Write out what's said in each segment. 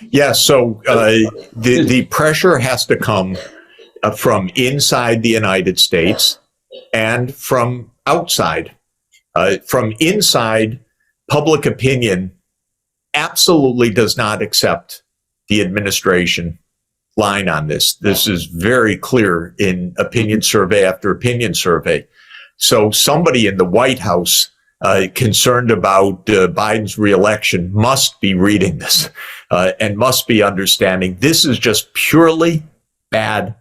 Yeah, so the pressure has to come from inside the United States and from outside. From inside, public opinion absolutely does not accept the administration line on this. This is very clear in opinion survey after opinion survey. So somebody in the White House concerned about Biden's reelection must be reading this and must be understanding this is just purely bad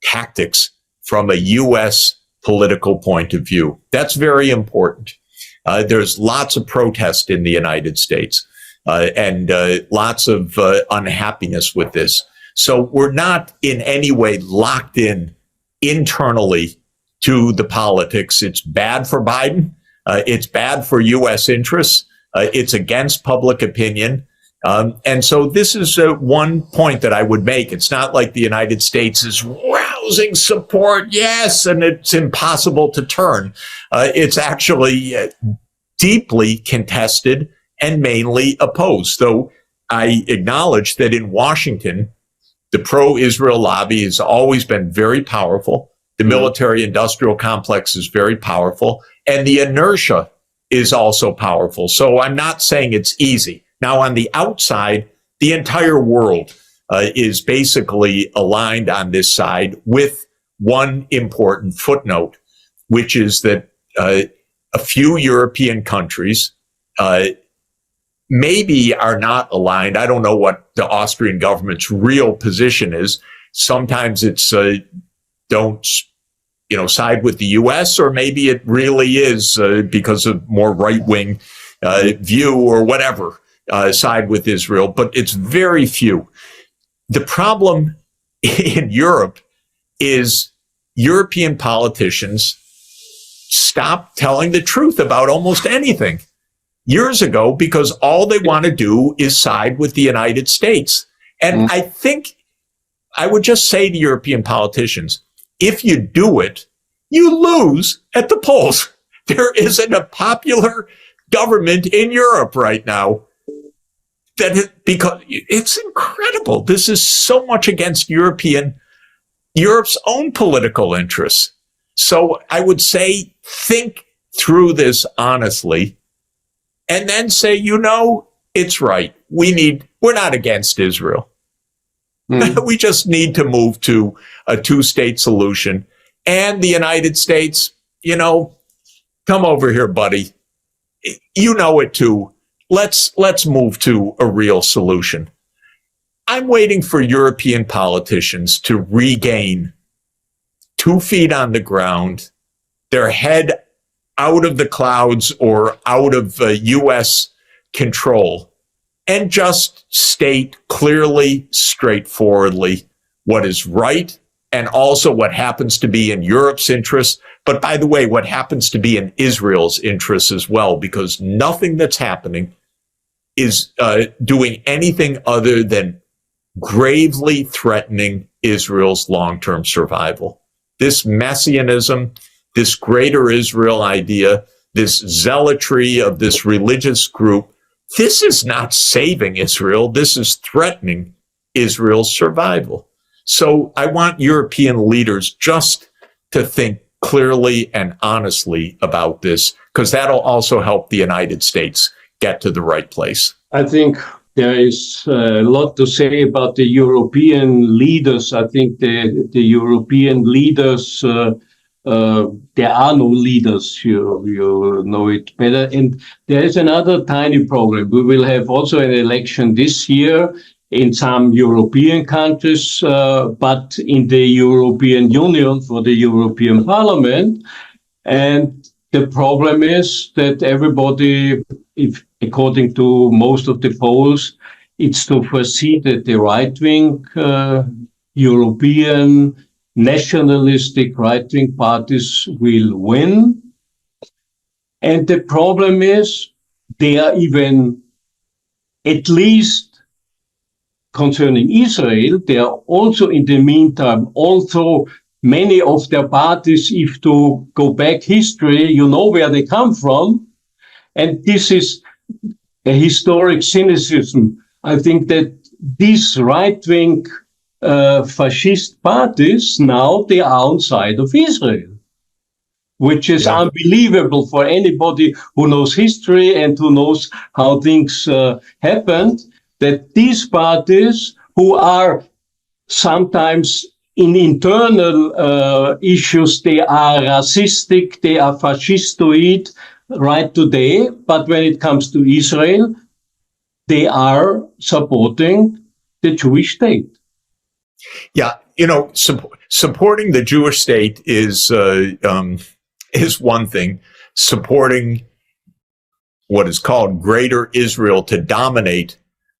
tactics from a U.S. political point of view. That's very important. There's lots of protest in the United States and lots of unhappiness with this. So we're not in any way locked in internally to the politics. It's bad for Biden. It's bad for U.S. interests. It's against public opinion. And so this is one point that I would make. It's not like the United States is rousing support. Yes, and it's impossible to turn. It's actually deeply contested and mainly opposed. Though I acknowledge that in Washington, the pro-Israel lobby has always been very powerful. The military-industrial complex is very powerful. And the inertia is also powerful. So I'm not saying it's easy. Now, on the outside, the entire world is basically aligned on this side with one important footnote, which is that a few European countries maybe are not aligned. I don't know what the Austrian government's real position is. Sometimes it's don't side with the U.S., or maybe it really is because of more right-wing view or whatever, side with Israel, but it's very few. The problem in Europe is European politicians stopped telling the truth about almost anything years ago because all they want to do is side with the United States. And I think I would just say to European politicians, if you do it, you lose at the polls. There isn't a popular government in Europe right now because it's incredible. This is so much against Europe's own political interests. So I would say, think through this honestly and then say, it's right. We're not against Israel. We just need to move to a two-state solution. And the United States, come over here, buddy. You know it too. Let's move to a real solution. I'm waiting for European politicians to regain 2 feet on the ground, their head out of the clouds or out of U.S. control, and just state clearly, straightforwardly what is right and also what happens to be in Europe's interest. But by the way, what happens to be in Israel's interest as well, because nothing that's happening is doing anything other than gravely threatening Israel's long-term survival. This messianism, this greater Israel idea, this zealotry of this religious group, this is not saving Israel. This is threatening Israel's survival. So I want European leaders just to think clearly and honestly about this, because that'll also help the United States get to the right place. I think there is a lot to say about the European leaders. I think the European leaders, there are no leaders, you know it better. And there is another tiny problem. We will have also an election this year in some European countries, but in the European Union for the European Parliament. And the problem is that everybody, if according to most of the polls, it's to foresee that the right-wing European nationalistic right-wing parties will win. And the problem is they are even, at least concerning Israel, they are also in the meantime, also many of their parties, if to go back history, you know where they come from. And this is a historic cynicism. I think that these right-wing fascist parties, now they are on side of Israel, which is unbelievable for anybody who knows history and who knows how things happened, that these parties, who are sometimes in internal issues, they are racistic, they are fascistoid right today, but when it comes to Israel, they are supporting the Jewish state. Yeah, supporting the Jewish state is one thing. Supporting what is called Greater Israel to dominate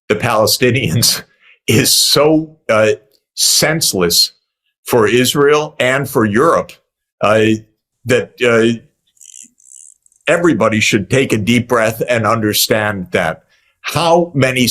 the Palestinians is so senseless for Israel and for Europe that everybody should take a deep breath and understand that. How many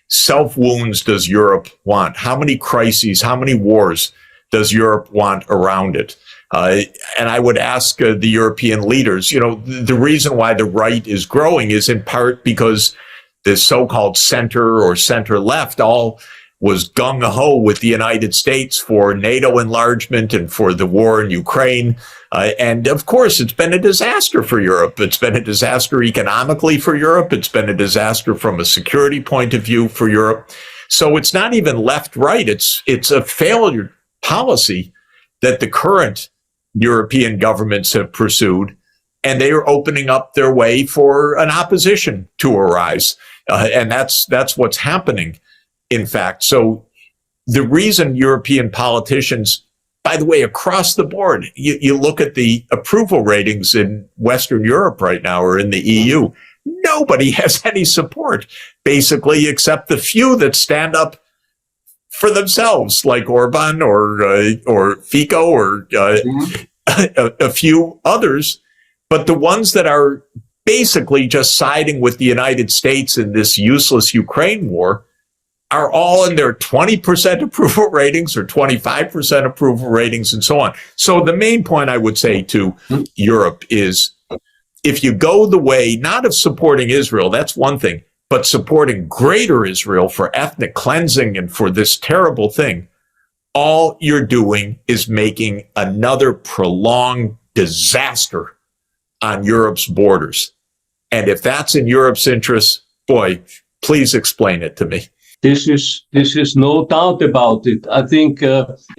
self-wounds does Europe want? How many crises, how many wars does Europe want around it? And I would ask the European leaders, the reason why the right is growing is in part because the so-called center or center-left all was gung-ho with the United States for NATO enlargement and for the war in Ukraine. And of course, it's been a disaster for Europe. It's been a disaster economically for Europe. It's been a disaster from a security point of view for Europe. So it's not even left-right. It's a failure policy that the current European governments have pursued, and they are opening up their way for an opposition to arise. And that's what's happening, in fact. So the reason European politicians, by the way, across the board, you look at the approval ratings in Western Europe right now or in the EU, nobody has any support, basically, except the few that stand up for themselves, like Orban or Fico or a few others. But the ones that are basically just siding with the United States in this useless Ukraine war are all in their 20% approval ratings or 25% approval ratings and so on. So the main point I would say to Europe is, if you go the way, not of supporting Israel, that's one thing, but supporting Greater Israel for ethnic cleansing and for this terrible thing, all you're doing is making another prolonged disaster on Europe's borders. And if that's in Europe's interest, boy, please explain it to me. This is no doubt about it. I think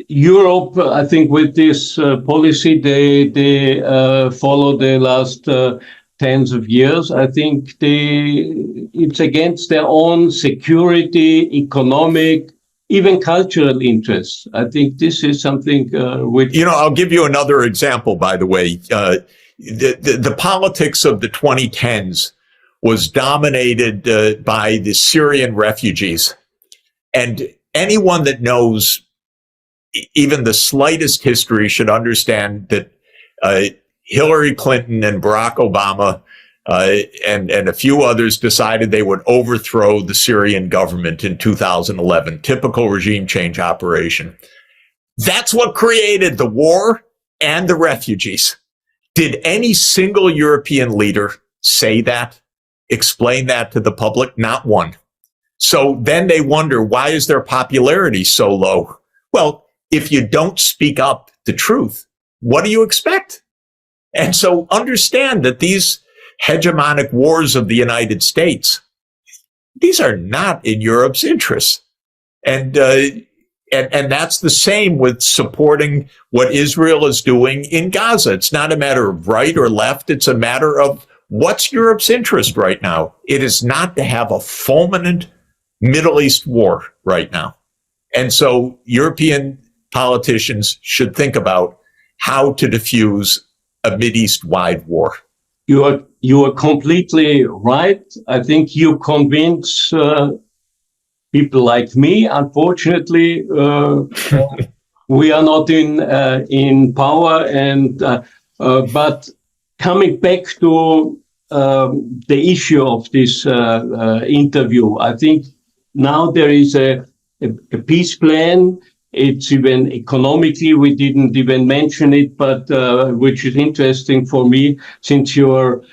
Europe, with this policy they follow the last tens of years, I think it's against their own security, economic, even cultural interests. I think this is something which... I'll give you another example, by the way. The politics of the 2010s was dominated by the Syrian refugees. And anyone that knows even the slightest history should understand that Hillary Clinton and Barack Obama and a few others decided they would overthrow the Syrian government in 2011. Typical regime change operation. That's what created the war and the refugees. Did any single European leader say that? Explain that to the public? Not one. So then they wonder, why is their popularity so low? Well, if you don't speak up the truth, what do you expect? And so understand that these hegemonic wars of the United States, these are not in Europe's interests. And that's the same with supporting what Israel is doing in Gaza. It's not a matter of right or left. It's a matter of what's Europe's interest right now. It is not to have a fulminant Middle East war right now. And so European politicians should think about how to diffuse a Mideast-wide war. You are completely right. I think you convince people like me. Unfortunately, we are not in power. And but coming back to the issue of this interview, I think now there is a peace plan. It's even economically, we didn't even mention it, but which is interesting for me, since you're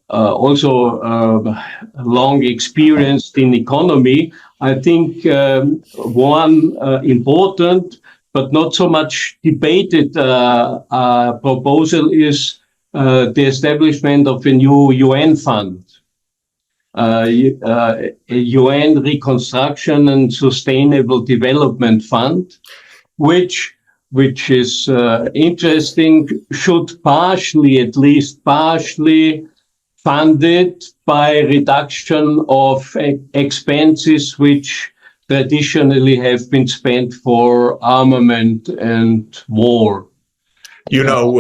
also long experienced in economy. I think one important but not so much debated proposal is the establishment of a new UN fund, a UN Reconstruction and Sustainable Development Fund, which is interesting, should partially, at least partially, funded by reduction of expenses which traditionally have been spent for armament and war. You know,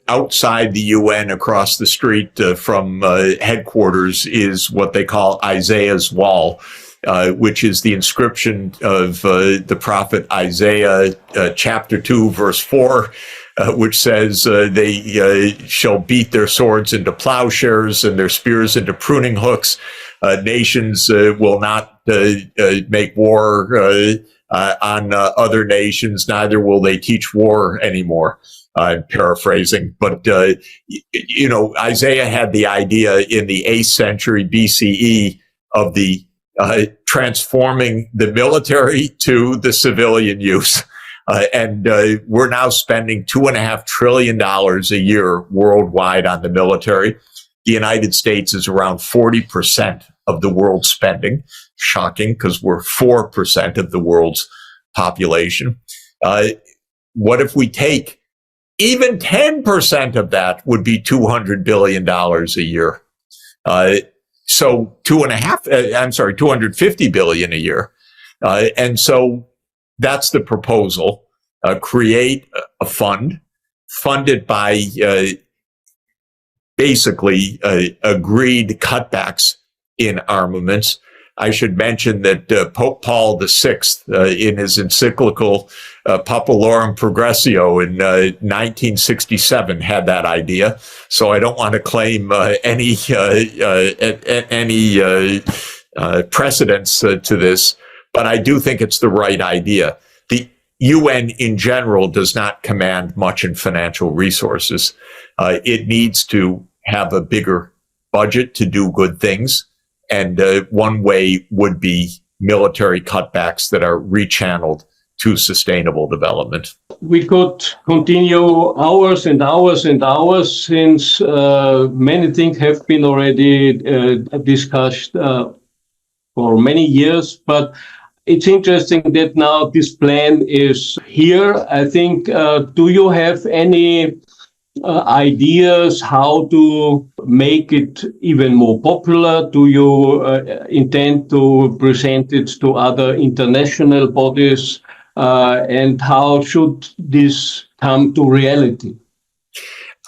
outside the UN, across the street from headquarters, is what they call Isaiah's Wall, which is the inscription of the prophet Isaiah, chapter 2, verse 4, which says they shall beat their swords into plowshares and their spears into pruning hooks. Nations will not make war on other nations, neither will they teach war anymore. I'm paraphrasing, but you know, Isaiah had the idea in the 8th century BCE of the transforming the military to the civilian use. And we're now spending $2.5 trillion a year worldwide on the military. The United States is around 40% of the world's spending. Shocking, because we're 4% of the world's population. What if we take even 10% of that would be $200 billion a year. So $250 billion a year. And so that's the proposal. Create a fund funded by basically agreed cutbacks in armaments. I should mention that Pope Paul VI, in his encyclical Populorum Progressio in 1967, had that idea. So I don't want to claim any precedence to this, but I do think it's the right idea. The UN in general does not command much in financial resources. It needs to have a bigger budget to do good things. And one way would be military cutbacks that are rechanneled to sustainable development. We could continue hours and hours and hours, since many things have been already discussed for many years. But it's interesting that now this plan is here. I think, do you have any ideas how to make it even more popular? Do you intend to present it to other international bodies? And how should this come to reality?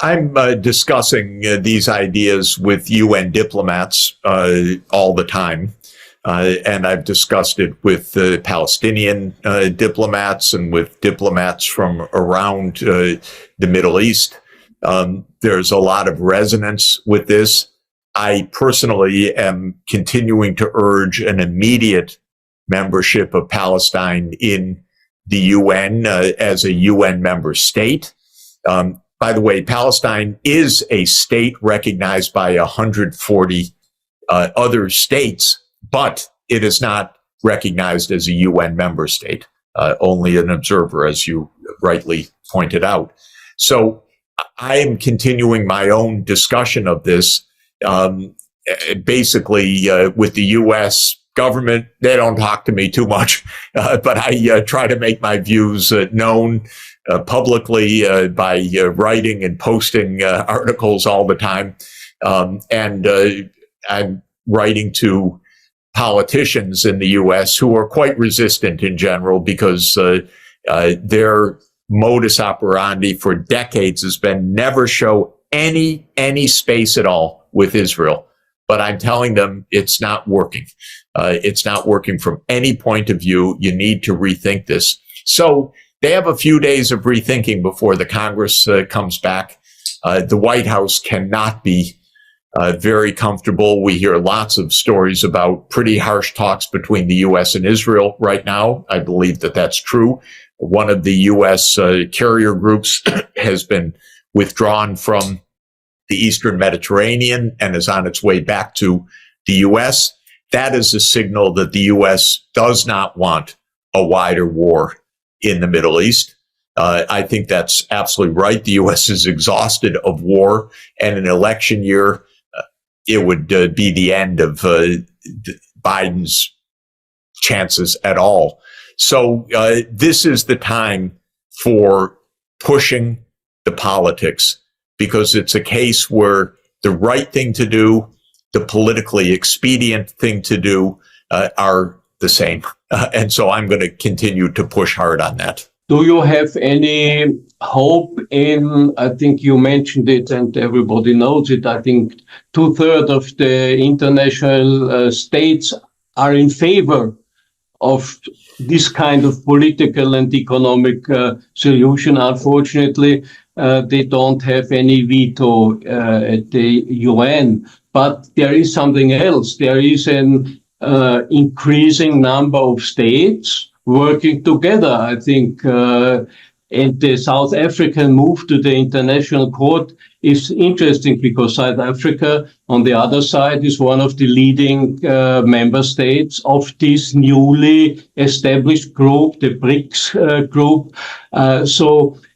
I'm discussing these ideas with UN diplomats all the time. And I've discussed it with Palestinian diplomats and with diplomats from around the Middle East. There's a lot of resonance with this. I personally am continuing to urge an immediate membership of Palestine in the UN as a UN member state. By the way, Palestine is a state recognized by 140 other states, but it is not recognized as a UN member state, only an observer, as you rightly pointed out. So I am continuing my own discussion of this, basically with the U.S. government. They don't talk to me too much, but I try to make my views known publicly by writing and posting articles all the time. And I'm writing to politicians in the U.S. who are quite resistant in general, because their modus operandi for decades has been never show any space at all with Israel. But I'm telling them it's not working. It's not working from any point of view. You need to rethink this. So they have a few days of rethinking before the Congress comes back. The White House cannot be very comfortable. We hear lots of stories about pretty harsh talks between the U.S. and Israel right now. I believe that that's true. One of the U.S. carrier groups has been withdrawn from the Eastern Mediterranean and is on its way back to the U.S. that is a signal that the U.S. does not want a wider war in the Middle East. I think that's absolutely right. The U.S. is exhausted of war, and an election year, it would be the end of Biden's chances at all. So this is the time for pushing the politics, because it's a case where the right thing to do, the politically expedient thing to do are the same. And so I'm going to continue to push hard on that. Do you have any hope in, I think you mentioned it and everybody knows it, I think 2/3 of the international states are in favor of this kind of political and economic solution. Unfortunately, they don't have any veto at the UN. But there is something else. There is an increasing number of states working together. I think and the South African move to the International Court is interesting, because South Africa, on the other side, is one of the leading member states of this newly established group, the BRICS group.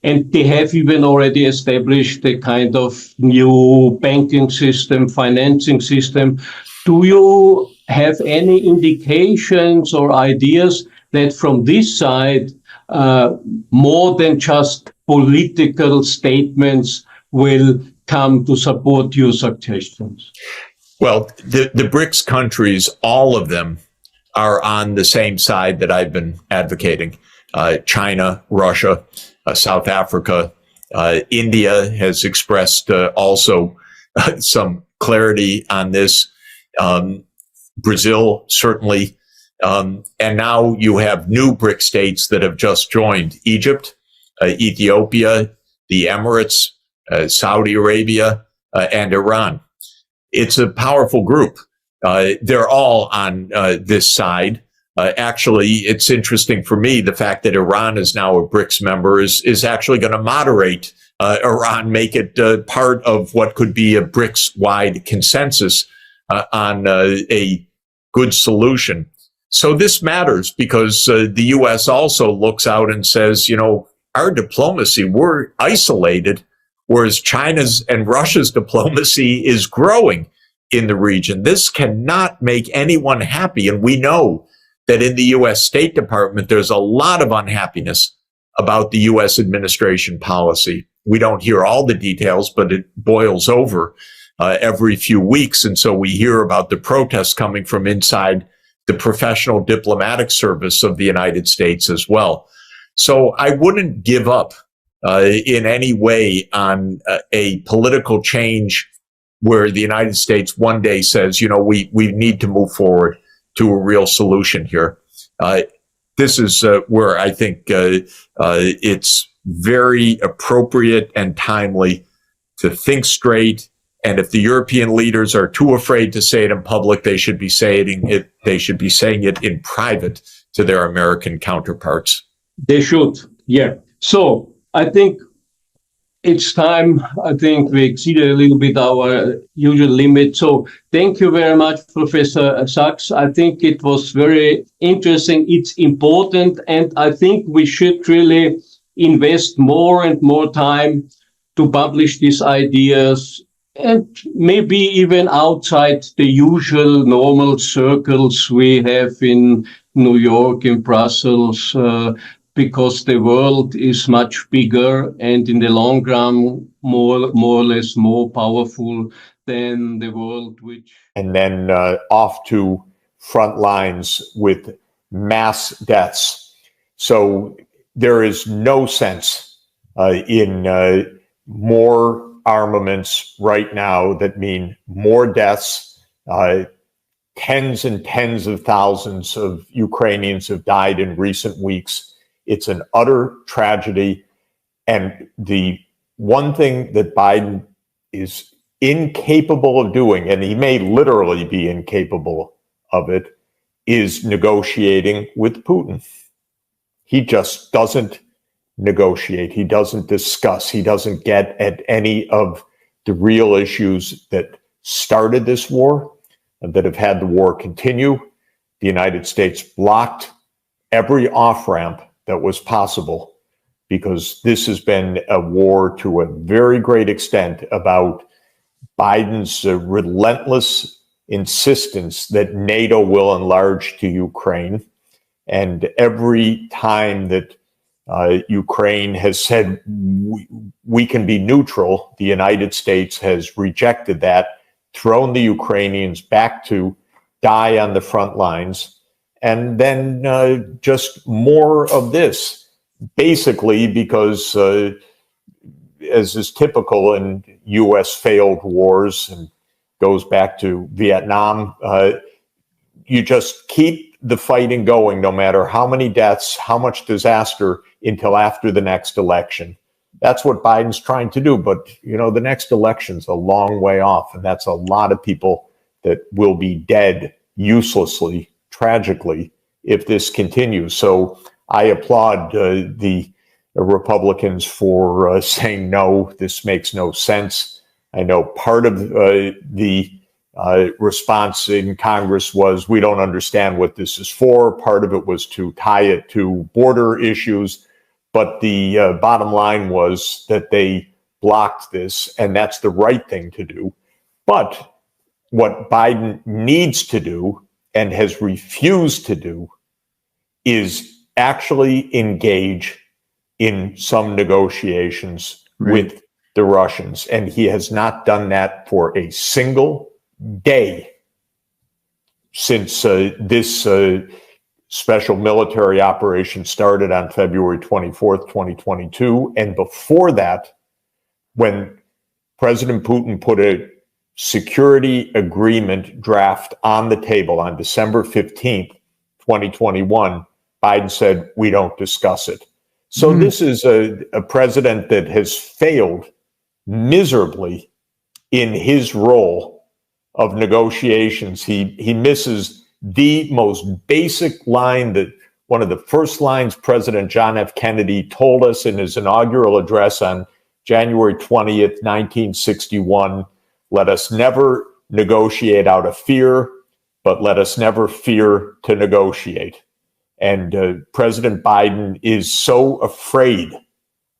And they have even already established a kind of new banking system, financing system. Do you have any indications or ideas that from this side, more than just political statements will come to support your suggestions? Well, the BRICS countries, all of them are on the same side that I've been advocating. China, Russia, South Africa, India has expressed also some clarity on this. Brazil, certainly. And now you have new BRIC states that have just joined: Egypt, Ethiopia, the Emirates, Saudi Arabia, and Iran. It's a powerful group. They're all on this side. Actually, it's interesting for me, the fact that Iran is now a BRICS member is actually going to moderate Iran, make it part of what could be a BRICS-wide consensus on a good solution. So this matters, because the U.S. also looks out and says, you know, our diplomacy, we're isolated, whereas China's and Russia's diplomacy is growing in the region. This cannot make anyone happy. And we know that in the U.S. State Department, there's a lot of unhappiness about the U.S. administration policy. We don't hear all the details, but it boils over every few weeks. And so we hear about the protests coming from inside the professional diplomatic service of the United States as well. So I wouldn't give up in any way on a political change where the United States one day says, you know, we need to move forward to a real solution here. This is where I think it's very appropriate and timely to think straight. And if the European leaders are too afraid to say it in public, they should be saying it. They should be saying it in private to their American counterparts. They should, yeah. So I think it's time. I think we exceeded a little bit our usual limit. So thank you very much, Professor Sachs. I think it was very interesting. It's important, and I think we should really invest more and more time to publish these ideas, and maybe even outside the usual normal circles we have in New York, in Brussels, because the world is much bigger and in the long run more or less more powerful than the world which... And then off to front lines with mass deaths. So there is no sense in more armaments right now that mean more deaths. Tens and tens of thousands of Ukrainians have died in recent weeks. It's an utter tragedy. And the one thing that Biden is incapable of doing, and he may literally be incapable of it, is negotiating with Putin. He just doesn't negotiate. He doesn't discuss. He doesn't get at any of the real issues that started this war. that have had the war continue. The United States blocked every off-ramp that was possible, because this has been a war to a very great extent about Biden's relentless insistence that NATO will enlarge to Ukraine. And every time that Ukraine has said we can be neutral, the United States has rejected that, thrown the Ukrainians back to die on the front lines, and then just more of this, basically because, as is typical in U.S. failed wars and goes back to Vietnam, you just keep the fighting going no matter how many deaths, how much disaster, until after the next election. That's what Biden's trying to do. But, you know, the next election's a long way off, and that's a lot of people that will be dead uselessly, tragically, if this continues. So I applaud the Republicans for saying, no, this makes no sense. I know part of the response in Congress was, we don't understand what this is for. Part of it was to tie it to border issues. But the bottom line was that they blocked this, and that's the right thing to do. But what Biden needs to do and has refused to do is actually engage in some negotiations with the Russians. And he has not done that for a single day since this special military operation started on February 24th, 2022. And before that, when President Putin put a security agreement draft on the table on December 15th, 2021, Biden said, we don't discuss it. So this is a president that has failed miserably in his role of negotiations. He misses the most basic line, that one of the first lines President John F. Kennedy told us in his inaugural address on January 20th, 1961, let us never negotiate out of fear, but let us never fear to negotiate. And President Biden is so afraid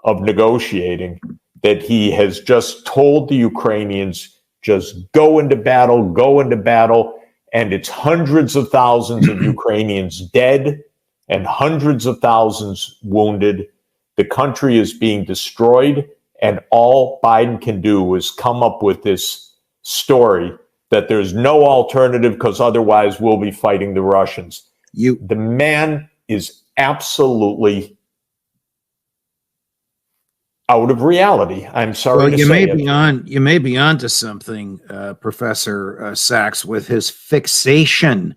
of negotiating that he has just told the Ukrainians, just go into battle, and it's hundreds of thousands of Ukrainians dead and hundreds of thousands wounded. The country is being destroyed, and all Biden can do is come up with this story that there's no alternative because otherwise we'll be fighting the Russians. The man is absolutely out of reality. I'm sorry to say it. You may be onto something, Professor Sachs, with his fixation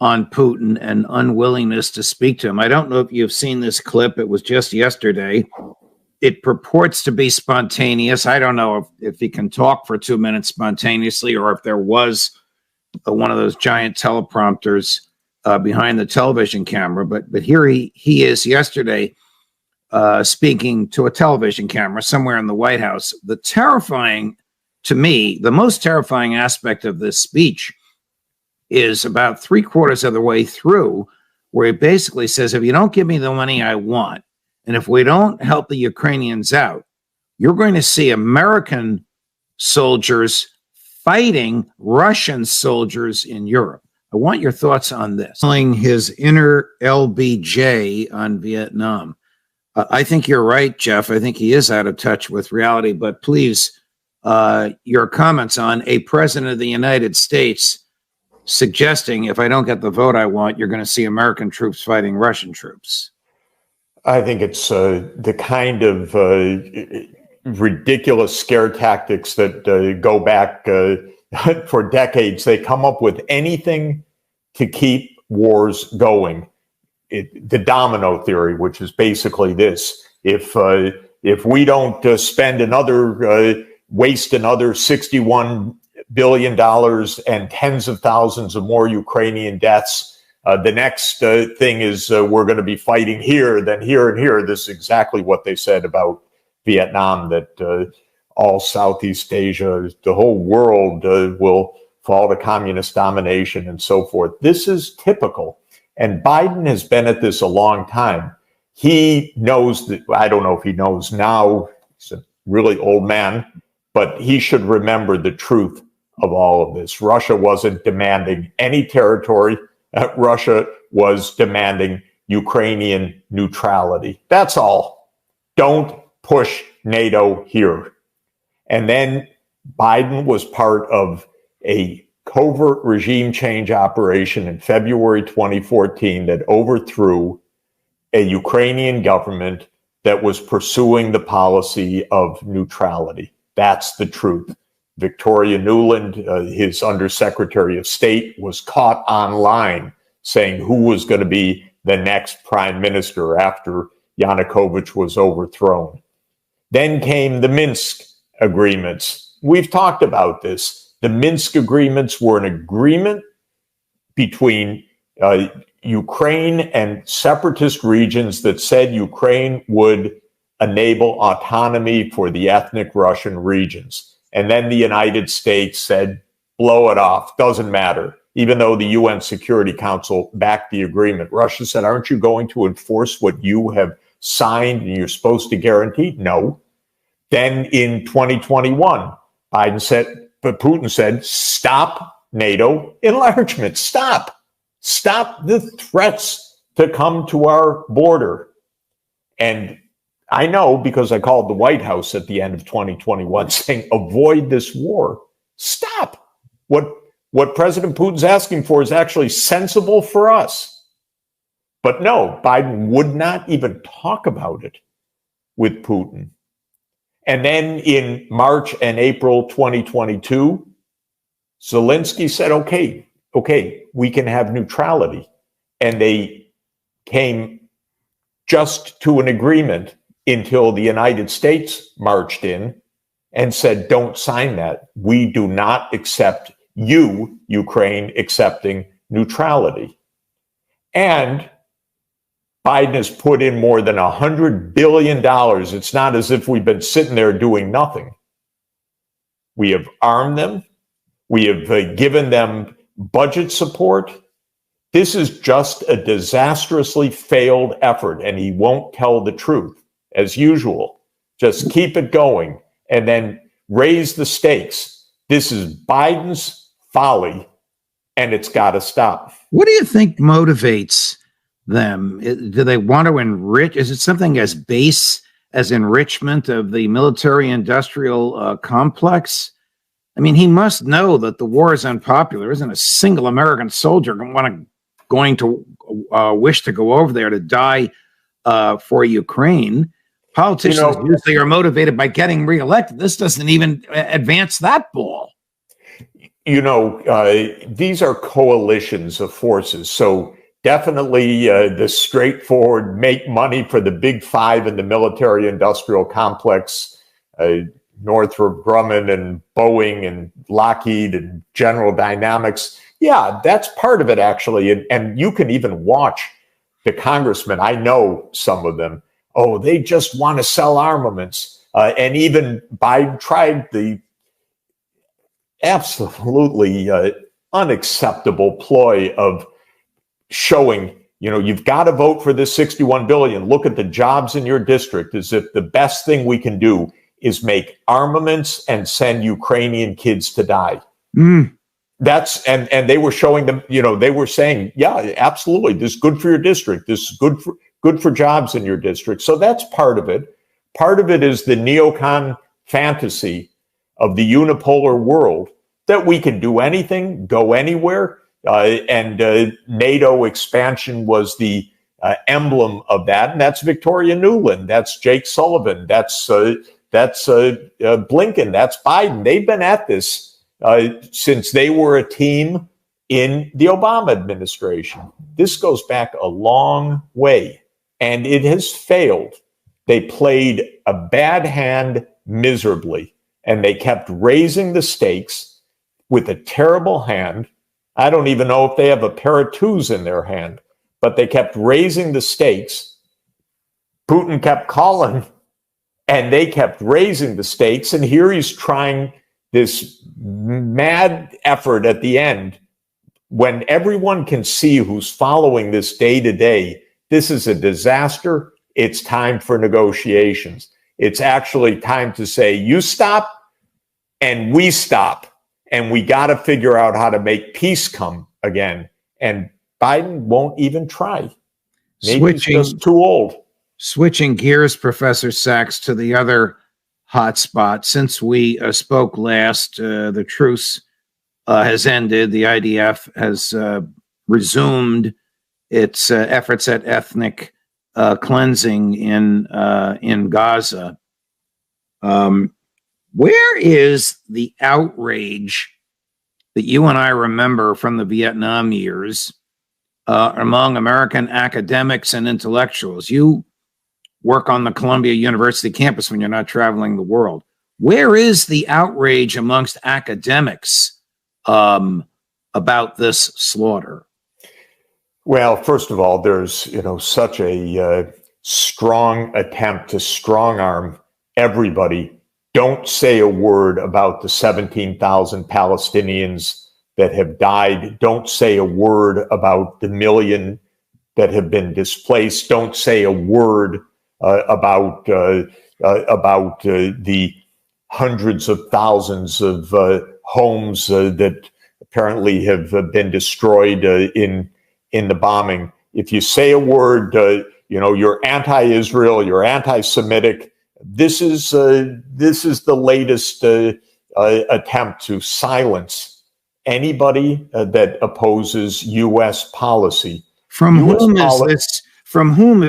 on Putin and unwillingness to speak to him. I don't know if you've seen this clip. It was just yesterday. It purports to be spontaneous. I don't know if he can talk for 2 minutes spontaneously, or if there was one of those giant teleprompters behind the television camera. But here he is yesterday speaking to a television camera somewhere in the White House. To me, the most terrifying aspect of this speech is about 3/4 of the way through, where he basically says, if you don't give me the money I want, and if we don't help the Ukrainians out, you're going to see American soldiers fighting Russian soldiers in Europe. I want your thoughts on this. Telling his inner LBJ on Vietnam. I think you're right, Jeff. I think he is out of touch with reality. But please, your comments on a president of the United States suggesting, if I don't get the vote I want, you're going to see American troops fighting Russian troops. I think it's the kind of ridiculous scare tactics that go back for decades. They come up with anything to keep wars going. The domino theory, which is basically this: if we don't waste another $61 billion and tens of thousands of more Ukrainian deaths, the next thing is we're going to be fighting here, then here and here. This is exactly what they said about Vietnam, that all Southeast Asia, the whole world will fall to communist domination and so forth. This is typical. And Biden has been at this a long time. He knows that, I don't know if he knows now, he's a really old man, but he should remember the truth of all of this. Russia wasn't demanding any territory. Russia was demanding Ukrainian neutrality. That's all. Don't push NATO here. And then Biden was part of a covert regime change operation in February 2014 that overthrew a Ukrainian government that was pursuing the policy of neutrality. That's the truth. Victoria Nuland, his undersecretary of state, was caught online saying who was going to be the next prime minister after Yanukovych was overthrown. Then came the Minsk agreements. We've talked about this. The Minsk agreements were an agreement between Ukraine and separatist regions that said Ukraine would enable autonomy for the ethnic Russian regions. And then the United States said, blow it off, doesn't matter. Even though the UN Security Council backed the agreement, Russia said, aren't you going to enforce what you have signed and you're supposed to guarantee? No. Then in 2021, Putin said, stop NATO enlargement, stop the threats to come to our border. And I know because I called the White House at the end of 2021 saying, avoid this war. Stop. What President Putin's asking for is actually sensible for us. But no, Biden would not even talk about it with Putin. And then in March and April 2022, Zelensky said, okay, we can have neutrality. And they came just to an agreement until the United States marched in and said, don't sign that. We do not accept you, Ukraine, accepting neutrality. And Biden has put in more than $100 billion. It's not as if we've been sitting there doing nothing. We have armed them. We have given them budget support. This is just a disastrously failed effort, and he won't tell the truth, as usual. Just keep it going and then raise the stakes. This is Biden's folly, and it's got to stop. What do you think motivates them? Do they want to enrich? Is it something as base as enrichment of the military-industrial complex? I mean, he must know that the war is unpopular. Isn't a single American soldier going to wish to go over there to die for Ukraine? Politicians usually are motivated by getting reelected. This doesn't even advance that ball. These are coalitions of forces. So definitely the straightforward make money for the big five in the military-industrial complex, Northrop Grumman and Boeing and Lockheed and General Dynamics. Yeah, that's part of it, actually. And you can even watch the congressmen. I know some of them. Oh, they just want to sell armaments. And even Biden tried the absolutely unacceptable ploy of showing, you've got to vote for this $61 billion. Look at the jobs in your district, as if the best thing we can do is make armaments and send Ukrainian kids to die. That's and they were showing them, they were saying, yeah, absolutely, this is good for your district. This is good for jobs in your district. So that's part of it. Part of it is the neocon fantasy of the unipolar world that we can do anything, go anywhere. And NATO expansion was the emblem of that. And that's Victoria Nuland. That's Jake Sullivan. That's Blinken. That's Biden. They've been at this since they were a team in the Obama administration. This goes back a long way, and it has failed. They played a bad hand miserably, and they kept raising the stakes with a terrible hand. I don't even know if they have a pair of twos in their hand, but they kept raising the stakes. Putin kept calling, and they kept raising the stakes. And here he's trying this mad effort at the end, when everyone can see who's following this day to day, this is a disaster. It's time for negotiations. It's actually time to say, you stop and we stop. And we got to figure out how to make peace come again. And Biden won't even try. Maybe he's just too old. Switching gears, Professor Sachs, to the other hot spot. Since we spoke last, the truce has ended. The IDF has resumed its efforts at ethnic cleansing in Gaza. Where is the outrage that you and I remember from the Vietnam years among American academics and intellectuals? You work on the Columbia University campus when you're not traveling the world. Where is the outrage amongst academics about this slaughter? Well, first of all, there's such a strong attempt to strong arm everybody. Don't say a word about the 17,000 Palestinians that have died. Don't say a word about the million that have been displaced. Don't say a word about the hundreds of thousands of homes that apparently have been destroyed in the bombing. If you say a word, you're anti-Israel, you're anti-Semitic. This is the latest attempt to silence anybody that opposes U.S. policy.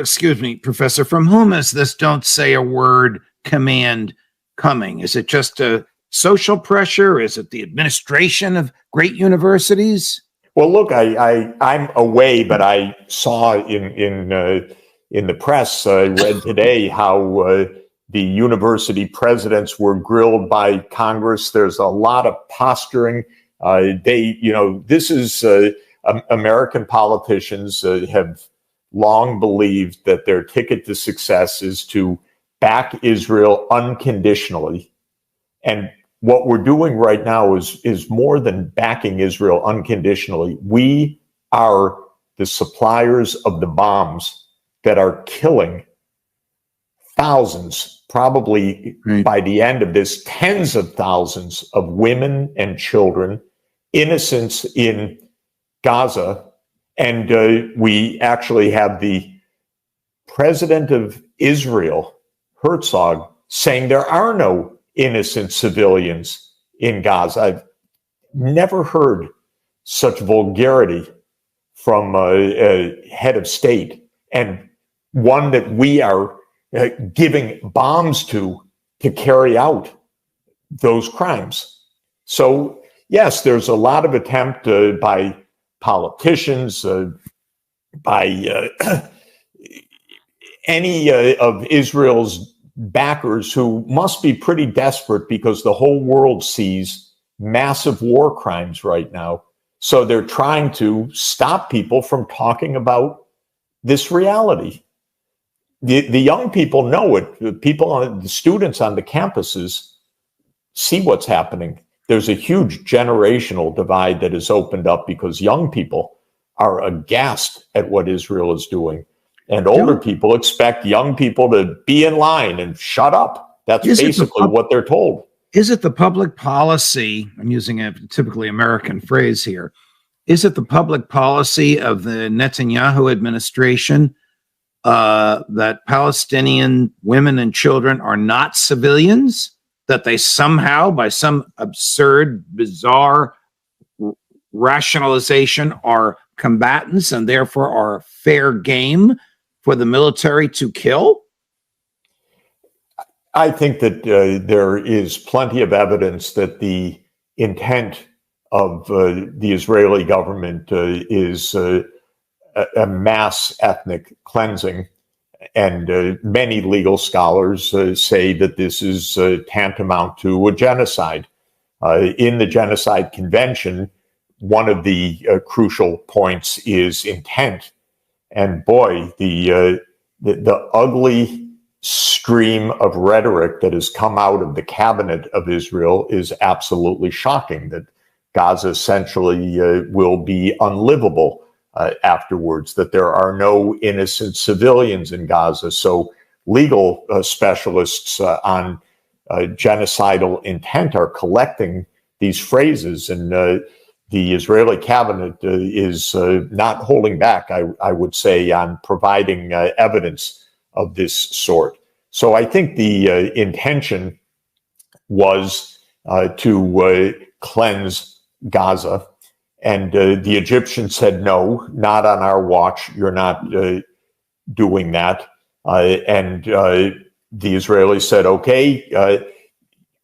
Excuse me, Professor, from whom is this don't say a word command coming? Is it just a social pressure? Is it the administration of great universities? Well, look, I'm away, but I saw in the press, I read today how the university presidents were grilled by Congress. There's a lot of posturing. This is American politicians have long believed that their ticket to success is to back Israel unconditionally. And what we're doing right now is more than backing Israel unconditionally. We are the suppliers of the bombs that are killing thousands, probably by the end of this, tens of thousands of women and children, innocents in Gaza. And we actually have the president of Israel, Herzog, saying there are no innocent civilians in Gaza. I've never heard such vulgarity from a head of state, and one that we are giving bombs to carry out those crimes. So, yes, there's a lot of attempt by politicians, by any of Israel's backers who must be pretty desperate because the whole world sees massive war crimes right now. So they're trying to stop people from talking about this reality. The young people know it. The students on the campuses see what's happening. There's a huge generational divide that has opened up because young people are aghast at what Israel is doing. And older people expect young people to be in line and shut up. That's basically what they're told. Is it the public policy, I'm using a typically American phrase here, is it the public policy of the Netanyahu administration that Palestinian women and children are not civilians? That they somehow, by some absurd, bizarre rationalization, are combatants and therefore are fair game for the military to kill? I think that there is plenty of evidence that the intent of the Israeli government is a mass ethnic cleansing. And many legal scholars say that this is tantamount to a genocide. In the Genocide Convention, one of the crucial points is intent. And boy, the ugly stream of rhetoric that has come out of the cabinet of Israel is absolutely shocking, that Gaza essentially will be unlivable afterwards, that there are no innocent civilians in Gaza. So legal specialists on genocidal intent are collecting these phrases, and the Israeli cabinet is not holding back, I would say, on providing evidence of this sort. So I think the intention was to cleanse Gaza, and the Egyptians said, no, not on our watch. You're not doing that. And the Israelis said, okay,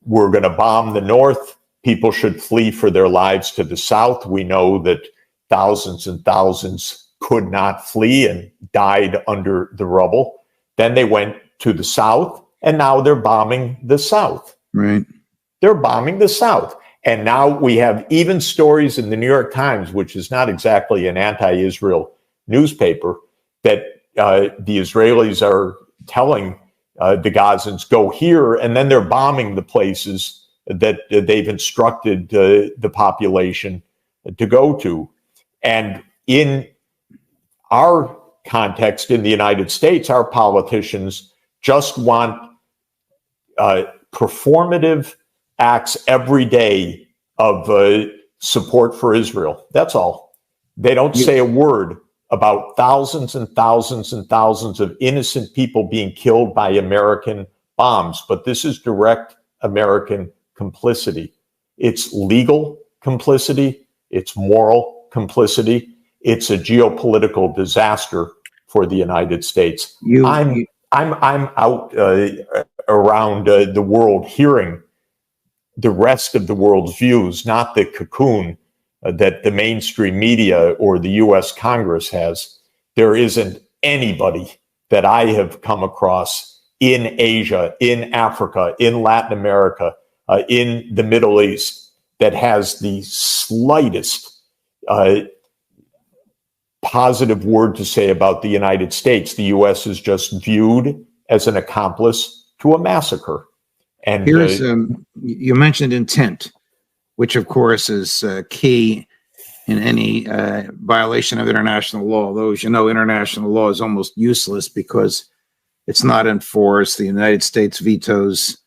we're going to bomb the north. People should flee for their lives to the south. We know that thousands and thousands could not flee and died under the rubble. Then they went to the south, and now they're bombing the south. Right. They're bombing the south. And now we have even stories in the New York Times, which is not exactly an anti-Israel newspaper, that the Israelis are telling the Gazans, go here, and then they're bombing the places that they've instructed the population to go to. And in our context in the United States, our politicians just want performative acts every day of support for Israel. That's all. They don't say a word about thousands and thousands and thousands of innocent people being killed by American bombs. But this is direct American complicity. It's legal complicity. It's moral complicity. It's a geopolitical disaster for the United States. I'm out around the world hearing the rest of the world's views, not the cocoon that the mainstream media or the U.S. Congress has. There isn't anybody that I have come across in Asia, in Africa, in Latin America, in the Middle East that has the slightest positive word to say about the United States. The U.S. is just viewed as an accomplice to a massacre. And here's you mentioned intent, which of course is key in any violation of international law. Though, as you know, international law is almost useless because it's not enforced. The United States vetoes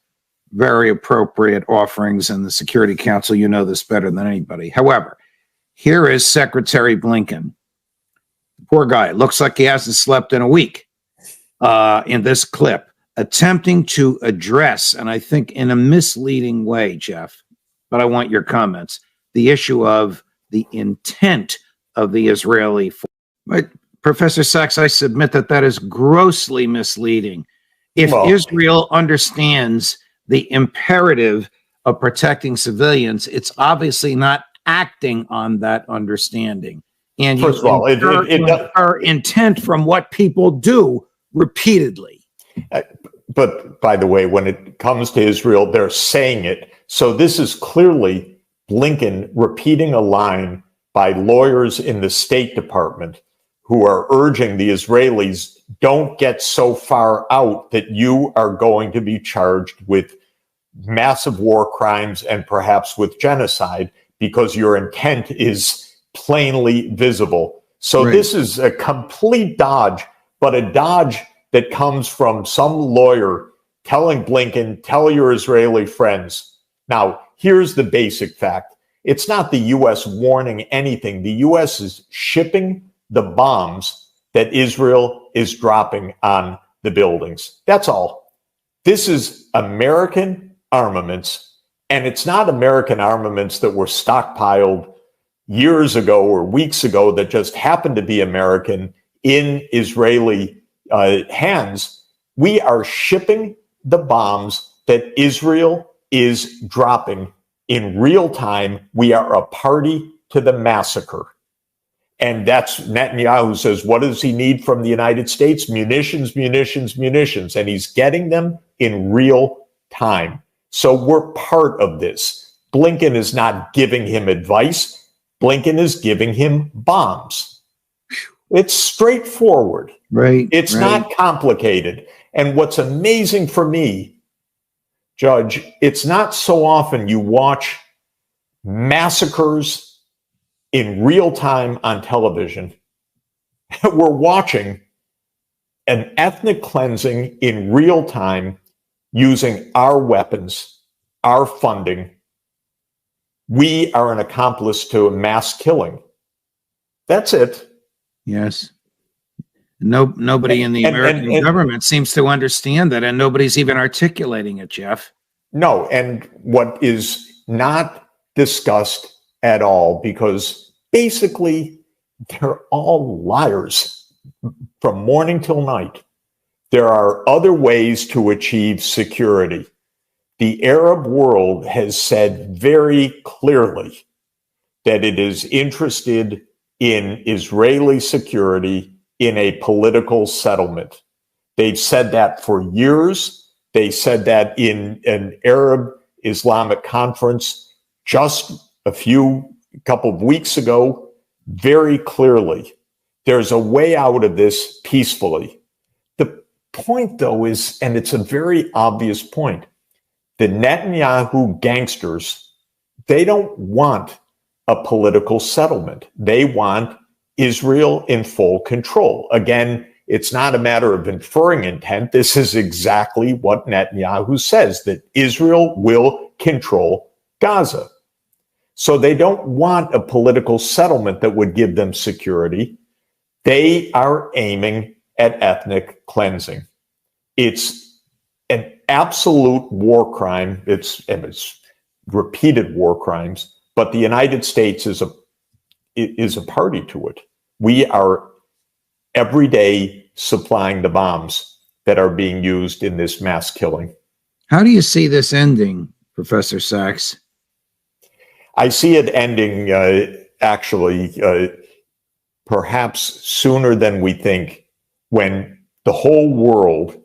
very appropriate offerings in the Security Council. You know this better than anybody. However, here is Secretary Blinken. Poor guy. Looks like he hasn't slept in a week in this clip, attempting to address, and I think in a misleading way, Jeff, but I want your comments, the issue of the intent of the Israeli force. But Professor Sachs, I submit that that is grossly misleading. If Israel understands the imperative of protecting civilians, it's obviously not acting on that understanding. And first of all, our intent from what people do repeatedly. But by the way, when it comes to Israel, they're saying it. So this is clearly Blinken repeating a line by lawyers in the State Department who are urging the Israelis, don't get so far out that you are going to be charged with massive war crimes and perhaps with genocide because your intent is plainly visible. So This is a complete dodge, but a dodge that comes from some lawyer telling Blinken, tell your Israeli friends. Now, here's the basic fact. It's not the U.S. warning anything. The U.S. is shipping the bombs that Israel is dropping on the buildings. That's all. This is American armaments, and it's not American armaments that were stockpiled years ago or weeks ago that just happened to be American in Israeli hands. We are shipping the bombs that Israel is dropping in real time. We are a party to the massacre. And that's Netanyahu says, what does he need from the United States? Munitions, munitions, munitions. And he's getting them in real time. So we're part of this. Blinken is not giving him advice. Blinken is giving him bombs. It's straightforward. Right. It's not complicated. And what's amazing for me, Judge, it's not so often you watch massacres in real time on television. We're watching an ethnic cleansing in real time using our weapons, our funding. We are an accomplice to a mass killing. That's it. Yes. Nobody in the American government seems to understand that, and nobody's even articulating it, Jeff. No, and what is not discussed at all, because basically they're all liars from morning till night. There are other ways to achieve security. The Arab world has said very clearly that it is interested in Israeli security in a political settlement. They've said that for years. They said that in an Arab Islamic conference just a couple of weeks ago, very clearly. There's a way out of this peacefully. The point, though, is, and it's a very obvious point, the Netanyahu gangsters, they don't want a political settlement. They want Israel in full control. Again, it's not a matter of inferring intent. This is exactly what Netanyahu says, that Israel will control Gaza. So they don't want a political settlement that would give them security. They are aiming at ethnic cleansing. It's an absolute war crime. It's repeated war crimes, but the United States is a party to it. We are every day supplying the bombs that are being used in this mass killing. How do you see this ending, Professor Sachs? I see it ending perhaps sooner than we think, when the whole world,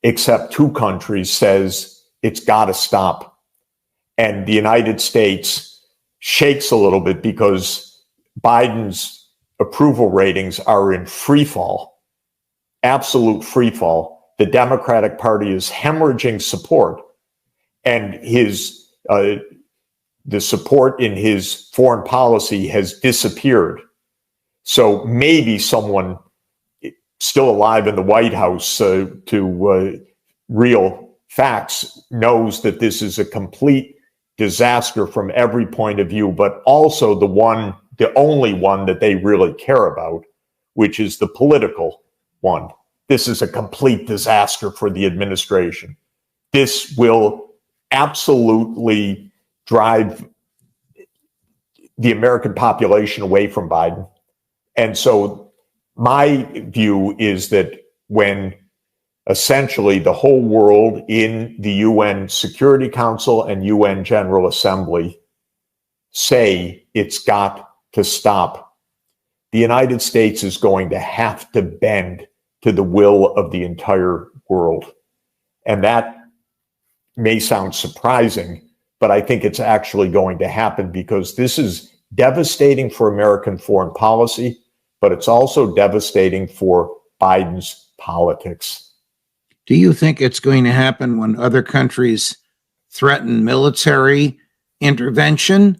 except two countries, says it's got to stop. And the United States shakes a little bit because Biden's approval ratings are in free fall, absolute free fall. The Democratic Party is hemorrhaging support, and the support in his foreign policy has disappeared. So maybe someone still alive in the White House to real facts knows that this is a complete disaster from every point of view, but also the only one that they really care about, which is the political one. This is a complete disaster for the administration. This will absolutely drive the American population away from Biden. And so my view is that when essentially the whole world in the UN Security Council and UN General Assembly say it's got to stop, the United States is going to have to bend to the will of the entire world. And that may sound surprising, but I think it's actually going to happen, because this is devastating for American foreign policy, but it's also devastating for Biden's politics. Do you think it's going to happen when other countries threaten military intervention,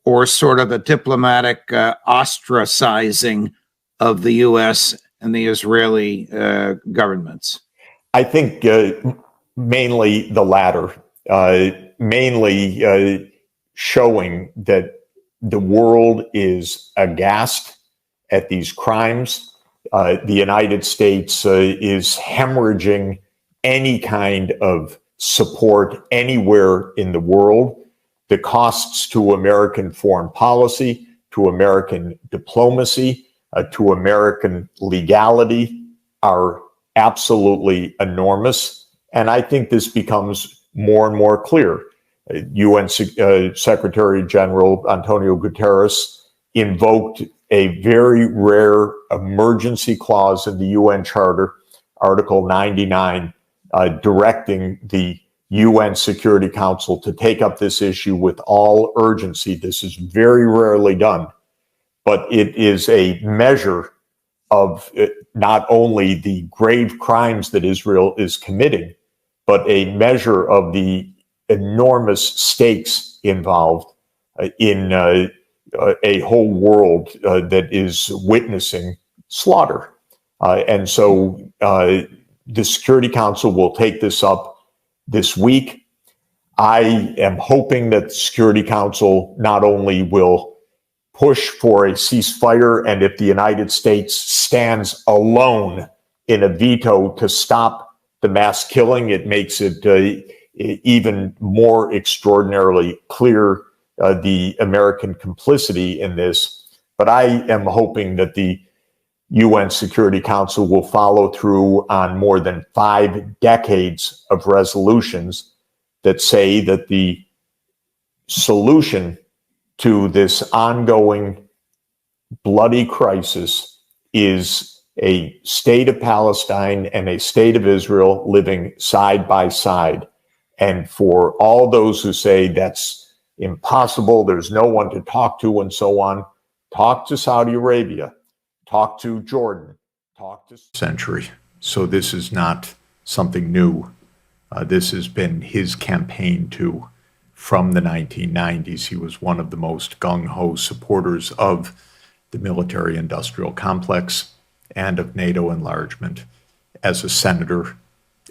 or sort of a diplomatic ostracizing of the U.S. and the Israeli governments? I think mainly the latter, mainly showing that the world is aghast at these crimes. The United States is hemorrhaging any kind of support anywhere in the world. The costs to American foreign policy, to American diplomacy, to American legality are absolutely enormous. And I think this becomes more and more clear. UN Secretary General Antonio Guterres invoked a very rare emergency clause in the UN Charter, Article 99, directing the UN Security Council to take up this issue with all urgency. This is very rarely done, but it is a measure of not only the grave crimes that Israel is committing, but a measure of the enormous stakes involved in a whole world that is witnessing slaughter. And so the Security Council will take this up this week. I am hoping that the Security Council not only will push for a ceasefire, and if the United States stands alone in a veto to stop the mass killing, it makes it even more extraordinarily clear the American complicity in this. But I am hoping that the UN Security Council will follow through on more than 5 decades of resolutions that say that the solution to this ongoing bloody crisis is a state of Palestine and a state of Israel living side by side. And for all those who say that's impossible, there's no one to talk to and so on, talk to Saudi Arabia, talk to Jordan, talk to century. So this is not something new. This has been his campaign too. From the 1990s, he was one of the most gung-ho supporters of the military-industrial complex and of NATO enlargement as a senator.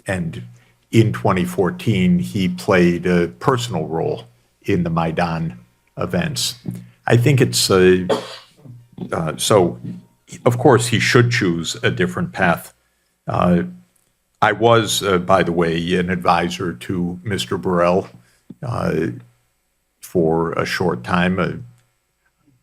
And in 2014, he played a personal role in the Maidan events. I think it's so, of course, he should choose a different path. I was, by the way, an advisor to Mr. Borrell for a short time,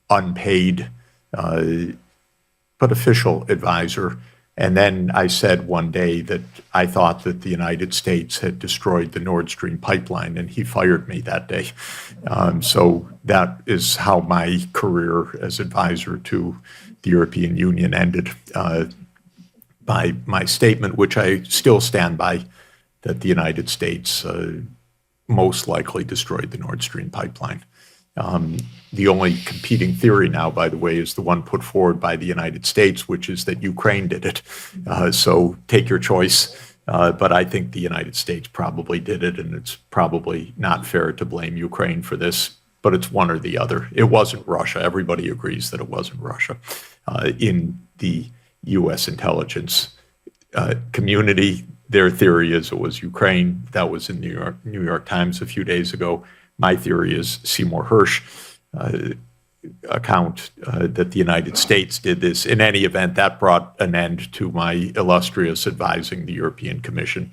unpaid but official advisor. And then I said one day that I thought that the United States had destroyed the Nord Stream pipeline, and he fired me that day. So that is how my career as advisor to the European Union ended, by my statement, which I still stand by, that the United States most likely destroyed the Nord Stream pipeline. The only competing theory now, by the way, is the one put forward by the United States, which is that Ukraine did it. So take your choice. But I think the United States probably did it, and it's probably not fair to blame Ukraine for this, but it's one or the other. It wasn't Russia. Everybody agrees that it wasn't Russia. In the U.S. intelligence community, their theory is it was Ukraine. That was in the New York Times a few days ago. My theory is Seymour Hersh account that the United States did this. In any event, that brought an end to my illustrious advising the European Commission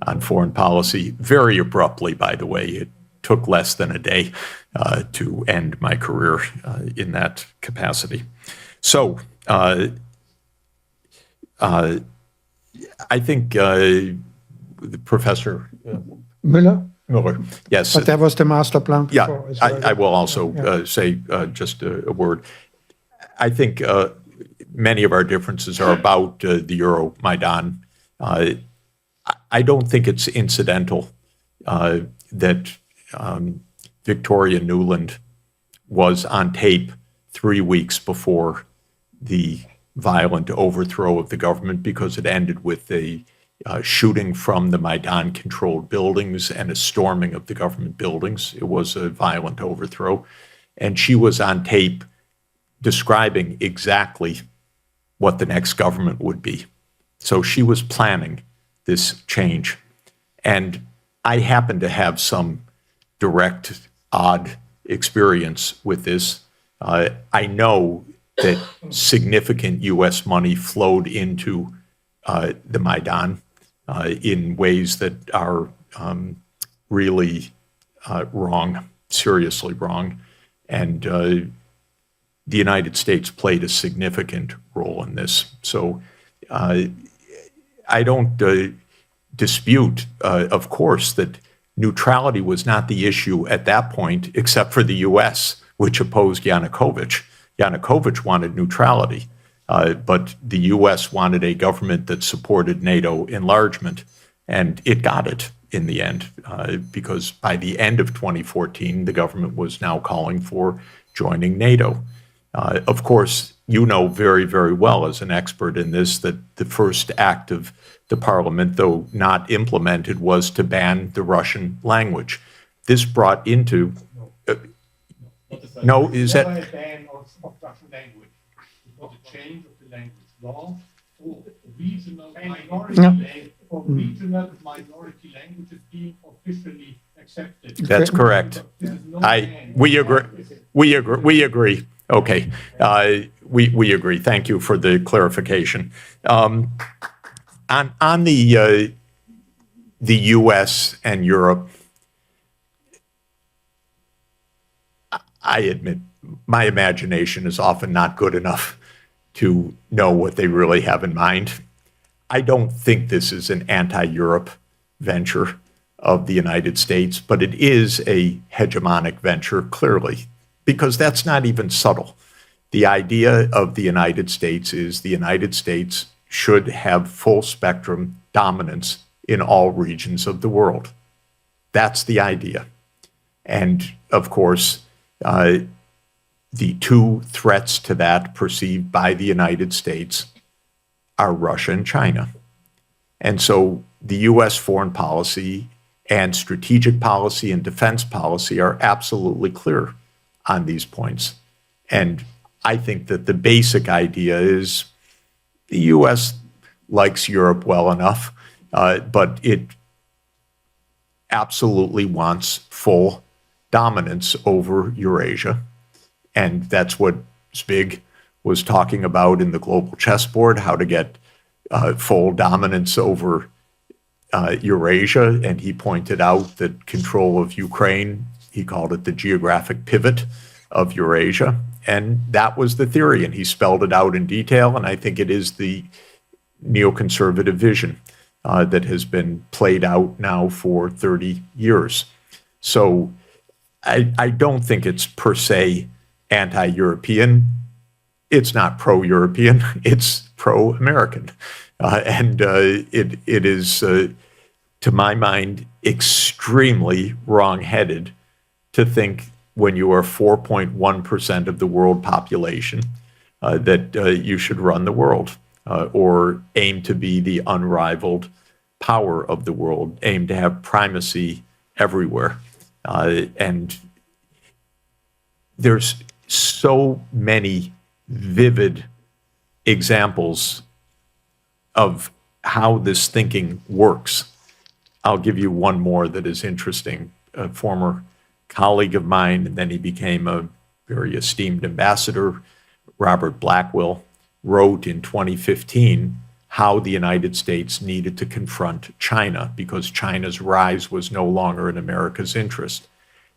on foreign policy. Very abruptly, by the way. It took less than a day to end my career in that capacity. So I think the Professor Müller? Miller, yes. But that was the master plan Yeah, before as well. I will also say just a word. I think many of our differences are about the Euromaidan. I don't think it's incidental that Victoria Nuland was on tape 3 weeks before the violent overthrow of the government, because it ended with a shooting from the Maidan-controlled buildings and a storming of the government buildings. It was a violent overthrow. And she was on tape describing exactly what the next government would be. So she was planning this change. And I happen to have some direct, odd experience with this. I know that significant U.S. money flowed into the Maidan in ways that are really wrong, seriously wrong. And the United States played a significant role in this. So I don't dispute, of course, that neutrality was not the issue at that point, except for the U.S., which opposed Yanukovych. Yanukovych wanted neutrality. But the U.S. wanted a government that supported NATO enlargement, and it got it in the end, because by the end of 2014, the government was now calling for joining NATO. Of course, you know very, very well as an expert in this that the first act of the parliament, though not implemented, was to ban the Russian language. This brought into no, is that a ban of Russian language? It was a change of the language law for regional minority languages being officially accepted. that's correct. We agree. Okay, we agree. Thank you for the clarification. On the U.S. and Europe, I admit my imagination is often not good enough to know what they really have in mind. I don't think this is an anti-Europe venture of the United States, but it is a hegemonic venture, clearly, because that's not even subtle. The idea of the United States is the United States should have full spectrum dominance in all regions of the world. That's the idea. And of course, the two threats to that perceived by the United States are Russia and China. And so the U.S. foreign policy and strategic policy and defense policy are absolutely clear on these points. And I think that the basic idea is the U.S. likes Europe well enough, but it absolutely wants full dominance over Eurasia. And that's what Zbig was talking about in the global chessboard, how to get full dominance over Eurasia. And he pointed out that control of Ukraine, he called it the geographic pivot of Eurasia. And that was the theory. And he spelled it out in detail. And I think it is the neoconservative vision that has been played out now for 30 years. So I don't think it's per se anti-European. It's not pro-European, it's pro-American. And it is, to my mind, extremely wrong-headed to think when you are 4.1% of the world population that you should run the world or aim to be the unrivaled power of the world, aim to have primacy everywhere. And there's so many vivid examples of how this thinking works. I'll give you one more that is interesting. A former colleague of mine, and then he became a very esteemed ambassador, Robert Blackwell, wrote in 2015 how the United States needed to confront China because China's rise was no longer in America's interest.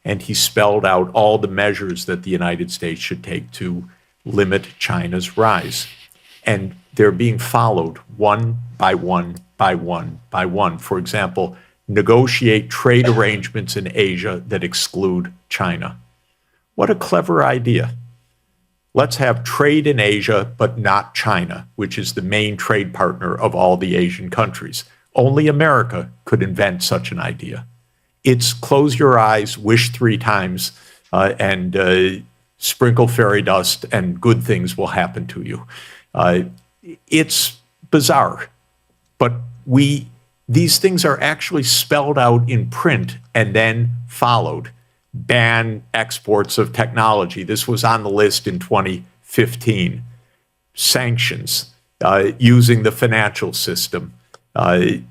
And he spelled out all the measures that the United States should take to limit China's rise. And they're being followed one by one by one by one. For example, negotiate trade arrangements in Asia that exclude China. What a clever idea. Let's have trade in Asia, but not China, which is the main trade partner of all the Asian countries. Only America could invent such an idea. It's close your eyes, wish 3 times, and sprinkle fairy dust, and good things will happen to you. It's bizarre, but these things are actually spelled out in print and then followed. Ban exports of technology. This was on the list in 2015. Sanctions, using the financial system,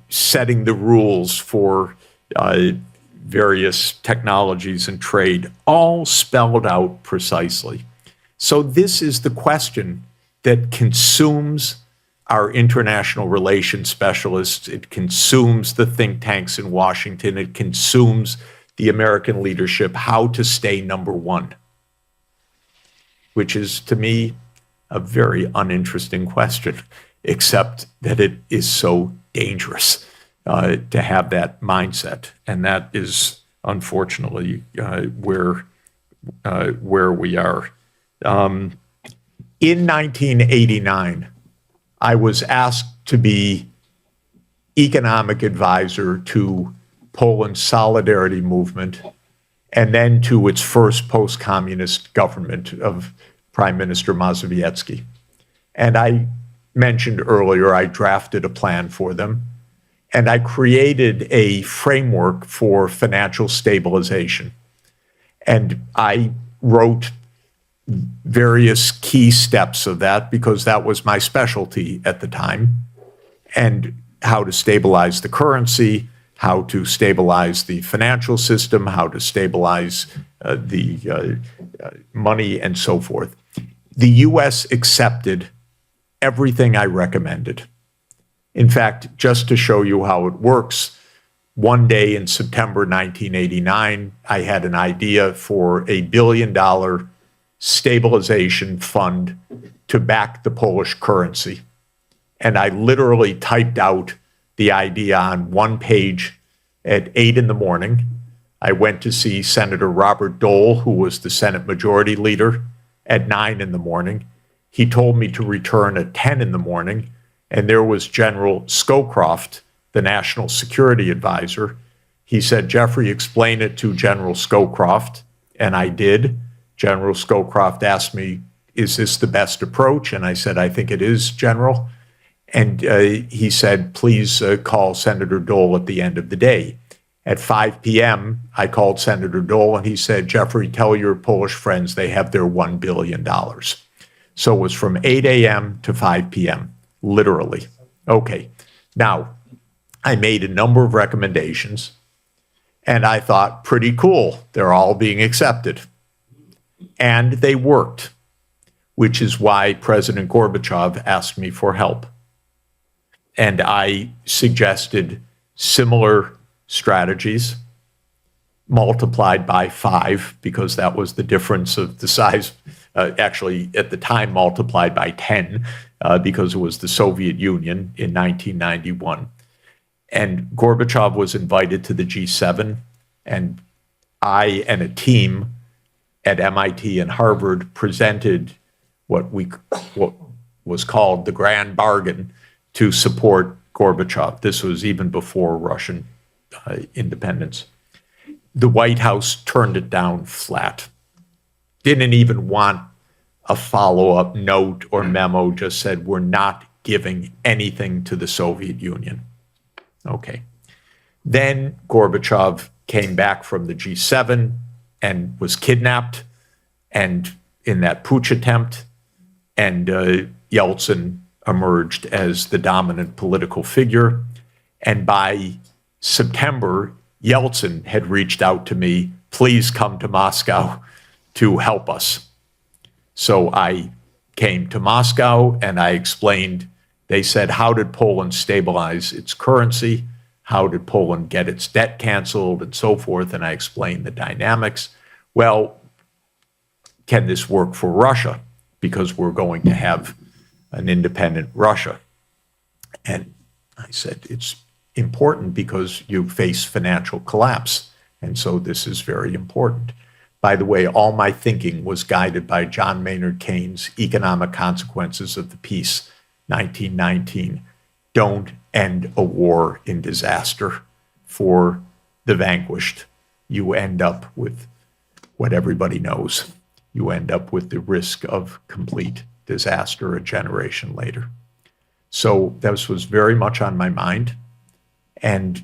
setting the rules for various technologies and trade, all spelled out precisely. So this is the question that consumes our international relations specialists. It consumes the think tanks in Washington. It consumes the American leadership, how to stay number one, which is, to me, a very uninteresting question, except that it is so dangerous to have that mindset. And that is, unfortunately, where we are. In 1989, I was asked to be economic advisor to Poland's solidarity movement, and then to its first post-communist government of Prime Minister Mazowiecki. And I mentioned earlier, I drafted a plan for them, and I created a framework for financial stabilization. And I wrote various key steps of that because that was my specialty at the time, and how to stabilize the currency, how to stabilize the financial system, how to stabilize the money, and so forth. The U.S. accepted everything I recommended. In fact, just to show you how it works, one day in September 1989, I had an idea for $1 billion stabilization fund to back the Polish currency. And I literally typed out the idea on one page at 8 in the morning. I went to see Senator Robert Dole, who was the Senate Majority Leader, at 9 in the morning. He told me to return at 10 in the morning, and there was General Scowcroft, the National Security Advisor. He said, Jeffrey, explain it to General Scowcroft, and I did. General Scowcroft asked me, is this the best approach? And I said, I think it is, General. And he said, please call Senator Dole at the end of the day. At 5 p.m., I called Senator Dole, and he said, Jeffrey, tell your Polish friends they have their $1 billion. So it was from 8 a.m. to 5 p.m., literally. Okay. Now, I made a number of recommendations, and I thought, pretty cool. They're all being accepted. And they worked, which is why President Gorbachev asked me for help. And I suggested similar strategies multiplied by 5, because that was the difference of the size, actually at the time multiplied by 10, because it was the Soviet Union in 1991. And Gorbachev was invited to the G7, and I and a team at MIT and Harvard presented what was called the Grand Bargain to support Gorbachev. This was even before Russian independence. The White House turned it down flat. Didn't even want a follow-up note or memo, just said, we're not giving anything to the Soviet Union. Okay. Then Gorbachev came back from the G7 and was kidnapped, and in that putsch attempt, and Yeltsin emerged as the dominant political figure. And by September, Yeltsin had reached out to me, please come to Moscow to help us. So I came to Moscow and I explained. They said, how did Poland stabilize its currency? How did Poland get its debt canceled and so forth? And I explained the dynamics. Well, can this work for Russia? Because we're going to have an independent Russia. And I said, it's important because you face financial collapse. And so this is very important. By the way, all my thinking was guided by John Maynard Keynes' Economic Consequences of the Peace, 1919. Don't end a war in disaster for the vanquished. You end up with what everybody knows. You end up with the risk of complete disaster a generation later. So this was very much on my mind, and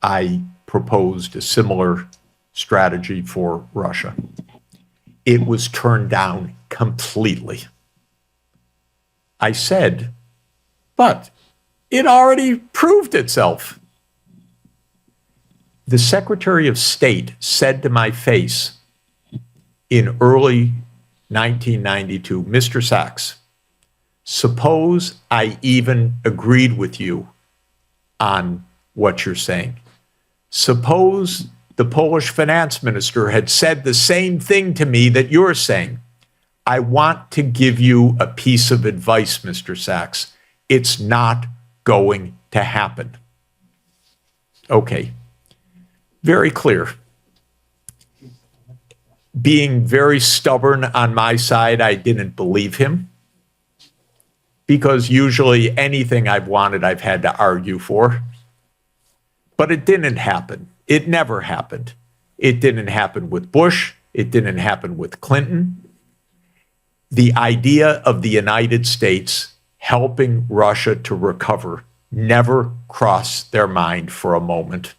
I proposed a similar strategy for Russia. It was turned down completely. I said, but it already proved itself. The Secretary of State said to my face in early 1992, Mr. Sachs, suppose I even agreed with you on what you're saying. Suppose the Polish finance minister had said the same thing to me that you're saying. I want to give you a piece of advice, Mr. Sachs. It's not going to happen. Okay, very clear. Being very stubborn on my side, I didn't believe him, because usually anything I've wanted, I've had to argue for. But it didn't happen. It never happened. It didn't happen with Bush. It didn't happen with Clinton. the idea of the United States helping Russia to recover never crossed their mind for a moment.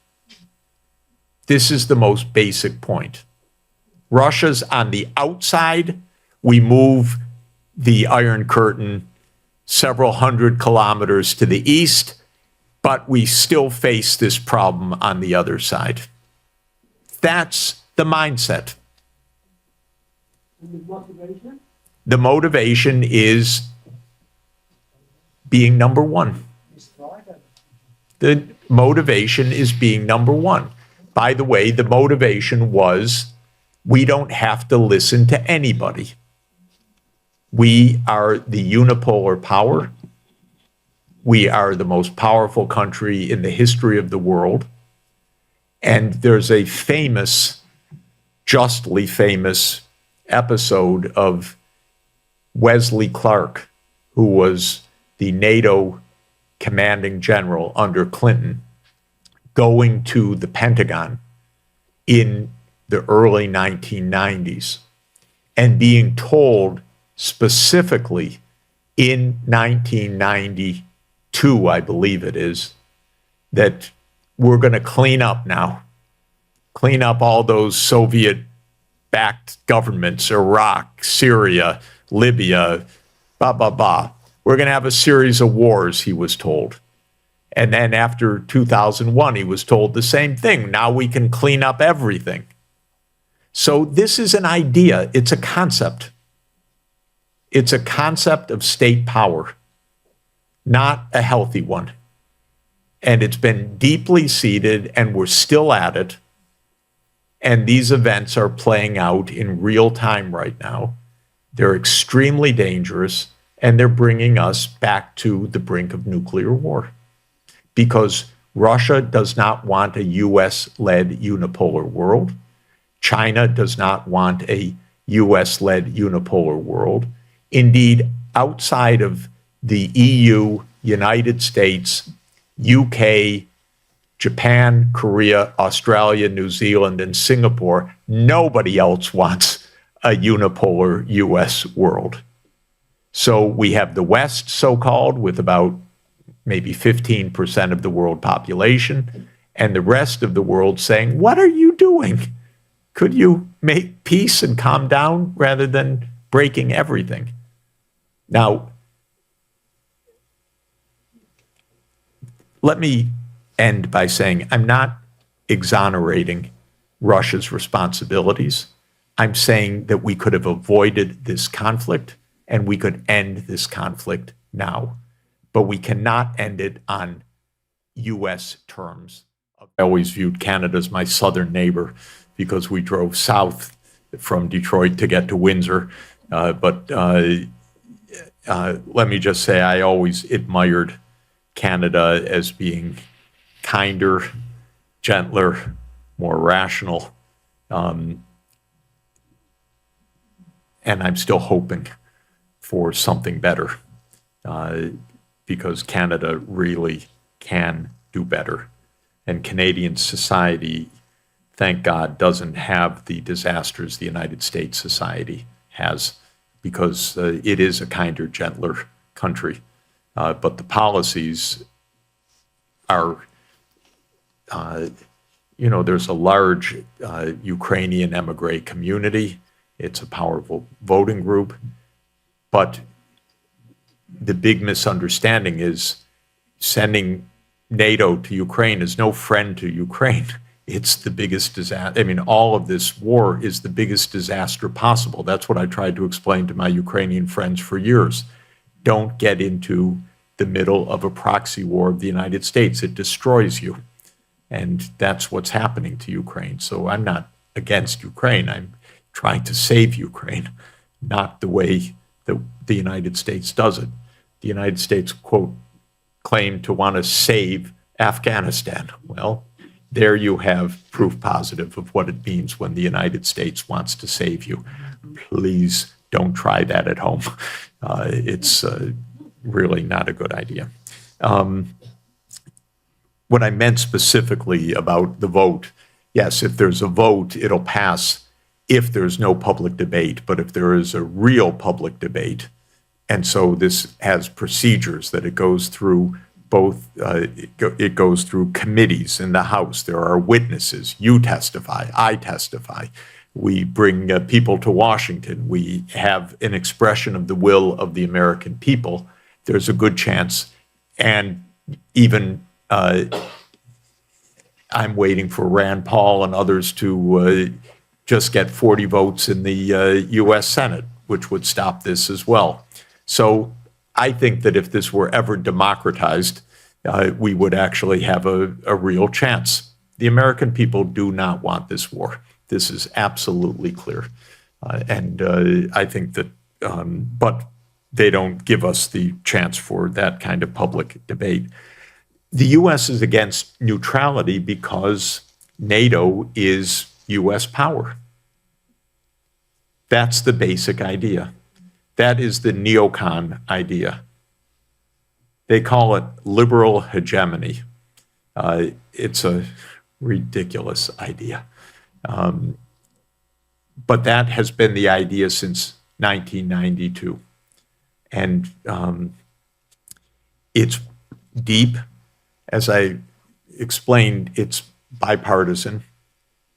This is the most basic point. Russia's on the outside. We move the Iron Curtain several hundred kilometers to the east, but we still face this problem on the other side. That's the mindset. And the motivation? The motivation is being number one. The motivation is being number one. By the way, the motivation was we don't have to listen to anybody. We are the unipolar power. We are the most powerful country in the history of the world. And there's a famous, justly famous episode of Wesley Clark, who was the NATO commanding general under Clinton, going to the Pentagon in the early 1990s and being told specifically in 1992, I believe it is, that we're going to clean up now, clean up all those Soviet-backed governments, Iraq, Syria, Libya, blah, blah, blah. We're going to have a series of wars, he was told. And then after 2001, he was told the same thing. Now we can clean up everything. So this is an idea. It's a concept. It's a concept of state power, not a healthy one. And it's been deeply seated, and we're still at it. And these events are playing out in real time right now. They're extremely dangerous, and they're bringing us back to the brink of nuclear war. Because Russia does not want a US-led unipolar world. China does not want a US-led unipolar world. Indeed, outside of the EU, United States, UK, Japan, Korea, Australia, New Zealand, and Singapore, nobody else wants a unipolar US world. So we have the West, so-called, with about maybe 15% of the world population, and the rest of the world saying, what are you doing? Could you make peace and calm down rather than breaking everything? Now, let me end by saying I'm not exonerating Russia's responsibilities. I'm saying that we could have avoided this conflict and we could end this conflict now, but we cannot end it on U.S. terms. I always viewed Canada as my southern neighbor because we drove south from Detroit to get to Windsor. But let me just say, I always admired Canada as being kinder, gentler, more rational. And I'm still hoping for something better because Canada really can do better. And Canadian society, thank God, doesn't have the disasters the United States society has because it is a kinder, gentler country. But the policies are, there's a large Ukrainian emigre community. It's a powerful voting group. But the big misunderstanding is sending NATO to Ukraine is no friend to Ukraine. It's the biggest disaster. I mean, all of this war is the biggest disaster possible. That's what I tried to explain to my Ukrainian friends for years. Don't get into the middle of a proxy war of the United States. It destroys you. And that's what's happening to Ukraine. So I'm not against Ukraine. I'm trying to save Ukraine, not the way that the United States does it. The United States, quote, claim to want to save Afghanistan. Well, there you have proof positive of what it means when the United States wants to save you. Please don't try that at home. It's really not a good idea. What I meant specifically about the vote, yes, if there's a vote, it'll pass if there's no public debate, but if there is a real public debate, and so this has procedures that it goes through both, it goes through committees in the House. There are witnesses. You testify, I testify. We bring people to Washington. We have an expression of the will of the American people. There's a good chance, and even I'm waiting for Rand Paul and others to just get 40 votes in the U.S. Senate, which would stop this as well. So I think that if this were ever democratized, we would actually have a real chance. The American people do not want this war. This is absolutely clear. And I think that, but they don't give us the chance for that kind of public debate. The U.S. is against neutrality because NATO is U.S. power. That's the basic idea. That is the neocon idea. They call it liberal hegemony. It's a ridiculous idea. But that has been the idea since 1992. And it's deep. As I explained, it's bipartisan.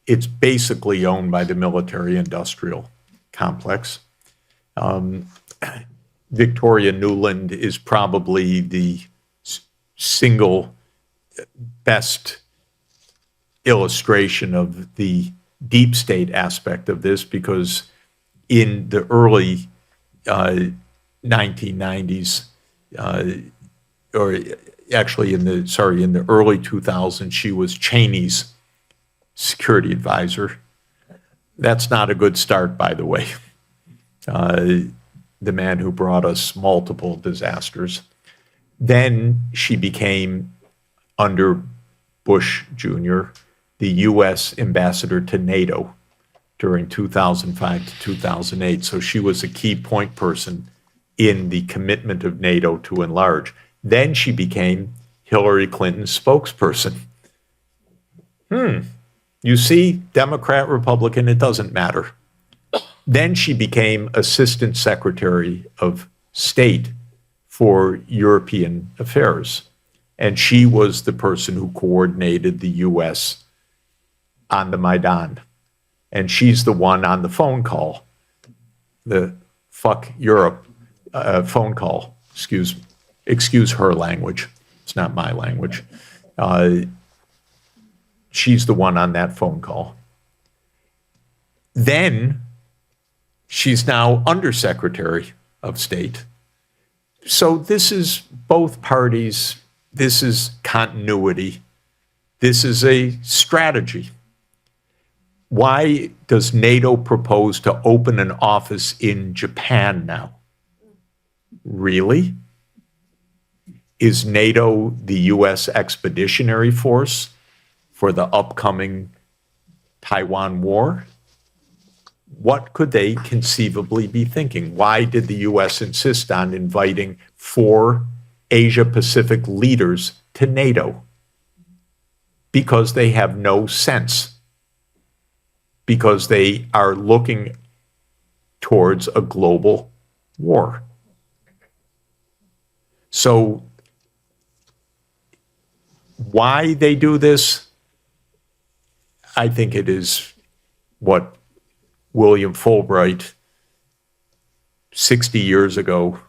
It's basically owned by the military-industrial complex. Victoria Nuland is probably the single best illustration of the deep state aspect of this, because in the early 1990s, or actually in the early 2000s, she was Cheney's security advisor. That's not a good start, by the way. The man who brought us multiple disasters. Then she became, under Bush Jr., the U.S. ambassador to NATO during 2005 to 2008. So she was a key point person in the commitment of NATO to enlarge. Then she became Hillary Clinton's spokesperson. You see, Democrat, Republican, it doesn't matter. Then she became Assistant Secretary of State for European Affairs. And she was the person who coordinated the U.S. on the Maidan. And she's the one on the phone call, the fuck Europe phone call. Excuse her language. It's not my language. She's the one on that phone call. Then she's now Undersecretary of State. So this is both parties. This is continuity. This is a strategy. Why does NATO propose to open an office in Japan now? Really? Is NATO the U.S. expeditionary force for the upcoming Taiwan war? What could they conceivably be thinking? Why did the U.S. insist on inviting 4 Asia-Pacific leaders to NATO? Because they have no sense. Because they are looking towards a global war. So why they do this, I think it is what William Fulbright 60 years ago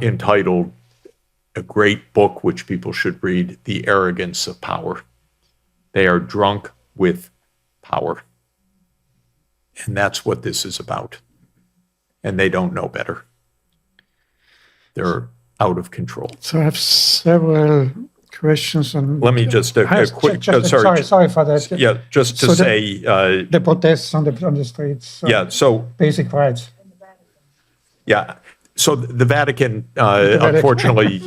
entitled a great book which people should read, The Arrogance of Power. They are drunk with power. And that's what this is about. And they don't know better. They're out of control. So I have several questions on. Let me just a quick. Sorry for that. Yeah, just to say. The protests on the streets. Yeah. So basic rights. Yeah. So the Vatican, unfortunately,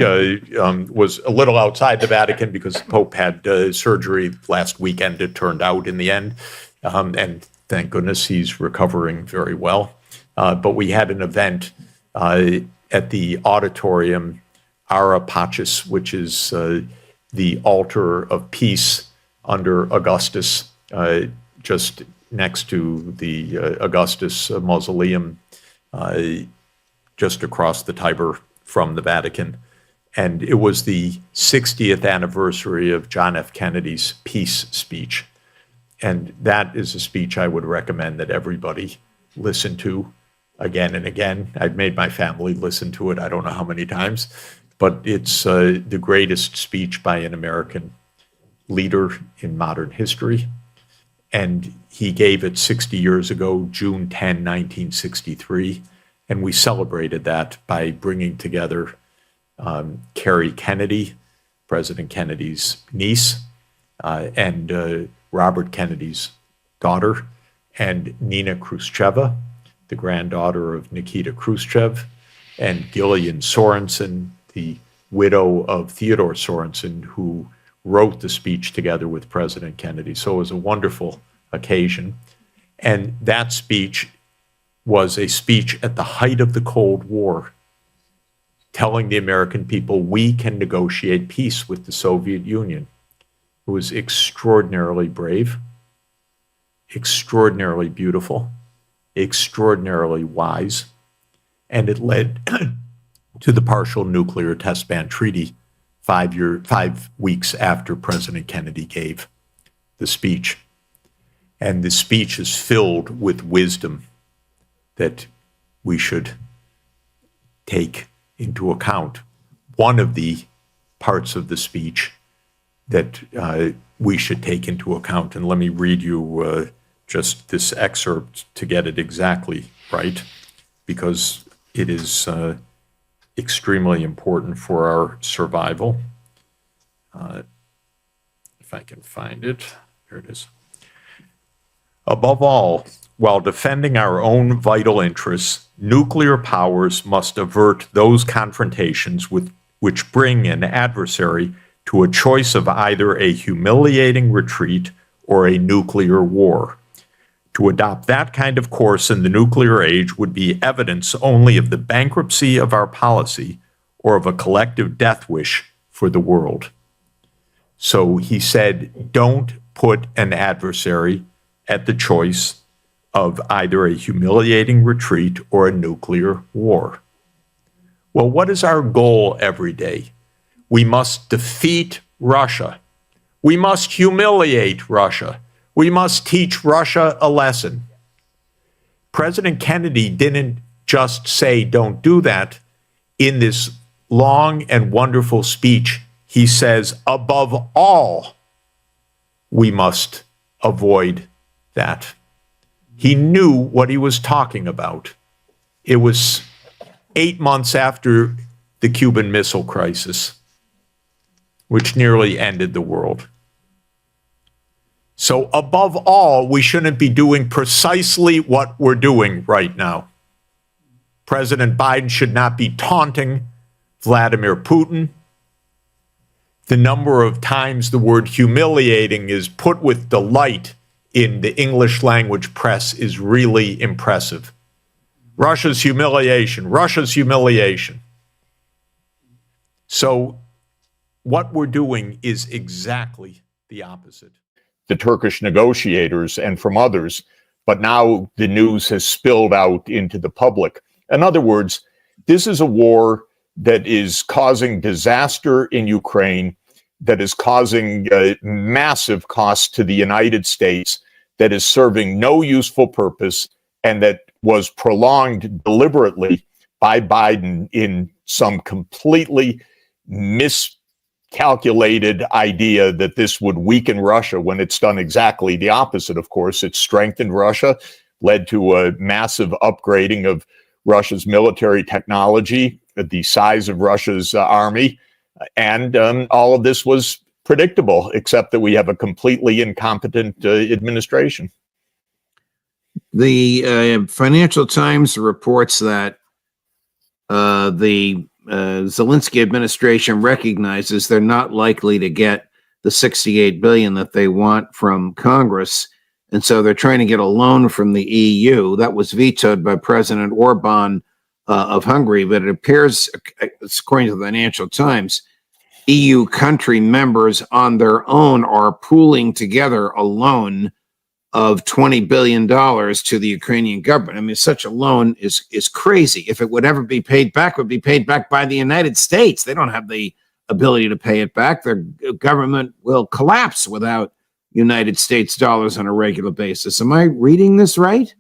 was a little outside the Vatican because the Pope had surgery last weekend, it turned out, in the end. And thank goodness he's recovering very well. But we had an event at the auditorium, Ara Pacis, which is the altar of peace under Augustus just next to the Augustus Mausoleum, just across the Tiber from the Vatican. And it was the 60th anniversary of John F. Kennedy's peace speech. And that is a speech I would recommend that everybody listen to again and again. I've made my family listen to it, I don't know how many times, but it's the greatest speech by an American leader in modern history. And he gave it 60 years ago, June 10, 1963. And we celebrated that by bringing together Carrie Kennedy, President Kennedy's niece, and Robert Kennedy's daughter, and Nina Khrushcheva, the granddaughter of Nikita Khrushchev, and Gillian Sorensen, the widow of Theodore Sorensen, who wrote the speech together with President Kennedy. So it was a wonderful occasion. And that speech was a speech at the height of the Cold War, telling the American people we can negotiate peace with the Soviet Union. It was extraordinarily brave, extraordinarily beautiful, extraordinarily wise, and it led to the partial nuclear test ban treaty 5 weeks after President Kennedy gave the speech. And the speech is filled with wisdom that we should take into account. One of the parts of the speech that we should take into account, and let me read you just this excerpt to get it exactly right, because it is extremely important for our survival. If I can find it, here it is. Above all, while defending our own vital interests, nuclear powers must avert those confrontations which bring an adversary to a choice of either a humiliating retreat or a nuclear war. To adopt that kind of course in the nuclear age would be evidence only of the bankruptcy of our policy or of a collective death wish for the world. So he said, don't put an adversary at the choice of either a humiliating retreat or a nuclear war. Well, what is our goal every day? We must defeat Russia. We must humiliate Russia. We must teach Russia a lesson. President Kennedy didn't just say, don't do that. In this long and wonderful speech, he says, above all, we must avoid that. He knew what he was talking about. It was 8 months after the Cuban Missile Crisis, which nearly ended the world. So above all, we shouldn't be doing precisely what we're doing right now. President Biden should not be taunting Vladimir Putin. The number of times the word humiliating is put with delight in the English language press is really impressive. Russia's humiliation, Russia's humiliation. So what we're doing is exactly the opposite. The Turkish negotiators and from others, but now the news has spilled out into the public. In other words, this is a war that is causing disaster in Ukraine, that is causing massive costs to the United States, that is serving no useful purpose, and that was prolonged deliberately by Biden in some completely miscalculated idea that this would weaken Russia, when it's done exactly the opposite, of course. It's strengthened Russia, led to a massive upgrading of Russia's military technology, the size of Russia's army, and all of this was predictable, except that we have a completely incompetent administration. The Financial Times reports that the Zelensky administration recognizes they're not likely to get the $68 billion that they want from Congress, and so they're trying to get a loan from the EU. That was vetoed by President Orban of Hungary, but it appears, according to the Financial Times, EU country members on their own are pooling together a loan of $20 billion to the Ukrainian government. I mean, such a loan is crazy. If it would ever be paid back, it would be paid back by the United States. They don't have the ability to pay it back. Their government will collapse without United States dollars on a regular basis. Am I reading this right?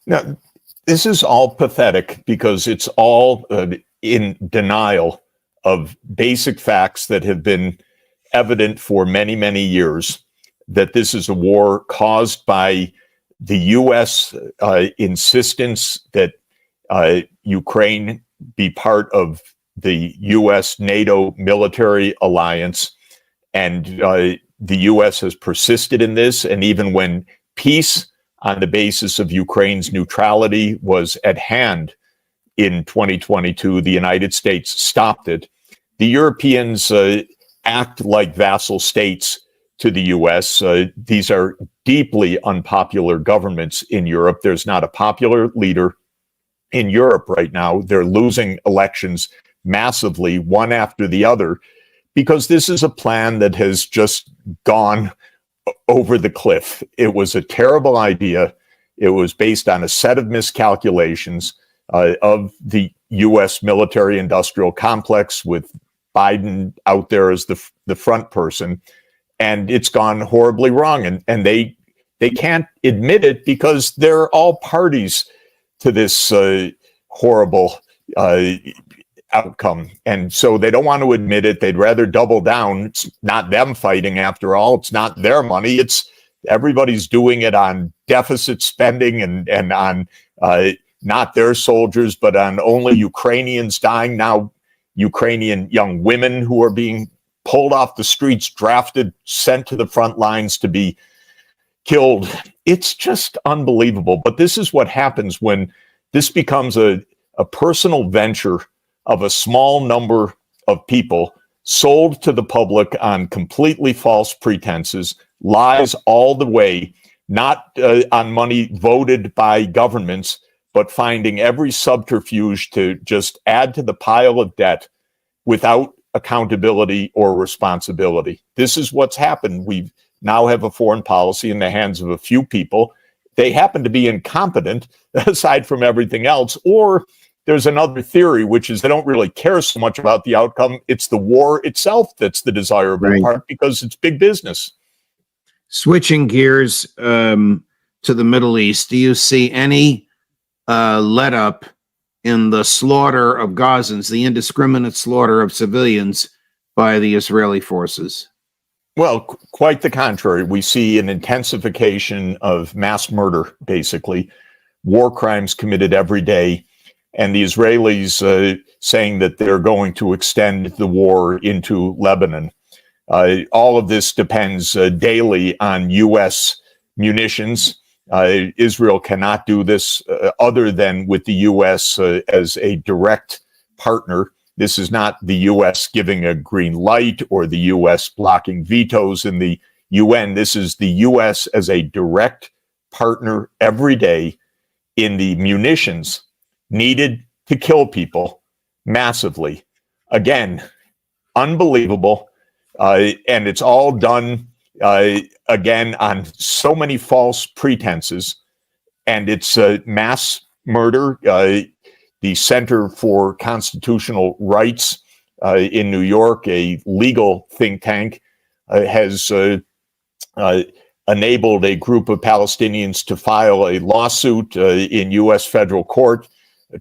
Now, this is all pathetic because it's all in denial of basic facts that have been evident for many, many years, that this is a war caused by the U.S. Insistence that Ukraine be part of the U.S. NATO military alliance. And the U.S. has persisted in this. And even when peace on the basis of Ukraine's neutrality was at hand in 2022, the United States stopped it. The Europeans act like vassal states to the U.S. These are deeply unpopular governments in Europe. There's not a popular leader in Europe right now. They're losing elections massively, one after the other, because this is a plan that has just gone over the cliff. It was a terrible idea. It was based on a set of miscalculations of the U.S. military-industrial complex, with Biden out there as the front person. And it's gone horribly wrong. And they can't admit it because they're all parties to this horrible outcome. And so they don't want to admit it. They'd rather double down. It's not them fighting after all. It's not their money. It's everybody's doing it on deficit spending and on not their soldiers, but on only Ukrainians dying now, Ukrainian young women who are being pulled off the streets, drafted, sent to the front lines to be killed. It's just unbelievable. But this is what happens when this becomes a personal venture of a small number of people sold to the public on completely false pretenses, lies all the way, not on money voted by governments, but finding every subterfuge to just add to the pile of debt without accountability or responsibility. This is what's happened. We now have a foreign policy in the hands of a few people. They happen to be incompetent, aside from everything else. Or there's another theory, which is they don't really care so much about the outcome. It's the war itself that's the desirable part, because it's big business. Switching gears to the Middle East, do you see any let up in the slaughter of Gazans, the indiscriminate slaughter of civilians by the Israeli forces? Well, quite the contrary. We see an intensification of mass murder, basically, war crimes committed every day, and the Israelis saying that they're going to extend the war into Lebanon. All of this depends daily on U.S. munitions. Israel cannot do this other than with the U.S. As a direct partner. This is not the U.S. giving a green light or the U.S. blocking vetoes in the UN. This is the U.S. as a direct partner every day in the munitions needed to kill people massively. Again, unbelievable. And it's all done again on so many false pretenses. And it's mass murder. The Center for Constitutional Rights in New York, a legal think tank, has enabled a group of Palestinians to file a lawsuit in U.S. federal court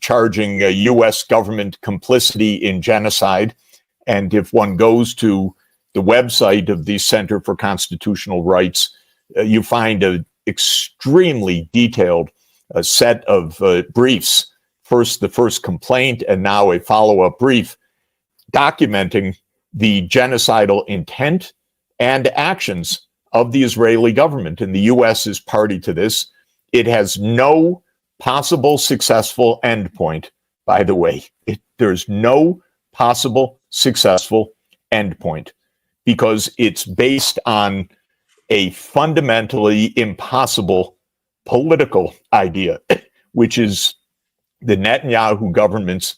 charging U.S. government complicity in genocide. And if one goes to the website of the Center for Constitutional Rights, you find an extremely detailed set of briefs. First, the first complaint, and now a follow-up brief documenting the genocidal intent and actions of the Israeli government. And the U.S. is party to this. It has no possible successful endpoint, by the way. There's no possible successful endpoint because it's based on a fundamentally impossible political idea, which is the Netanyahu government's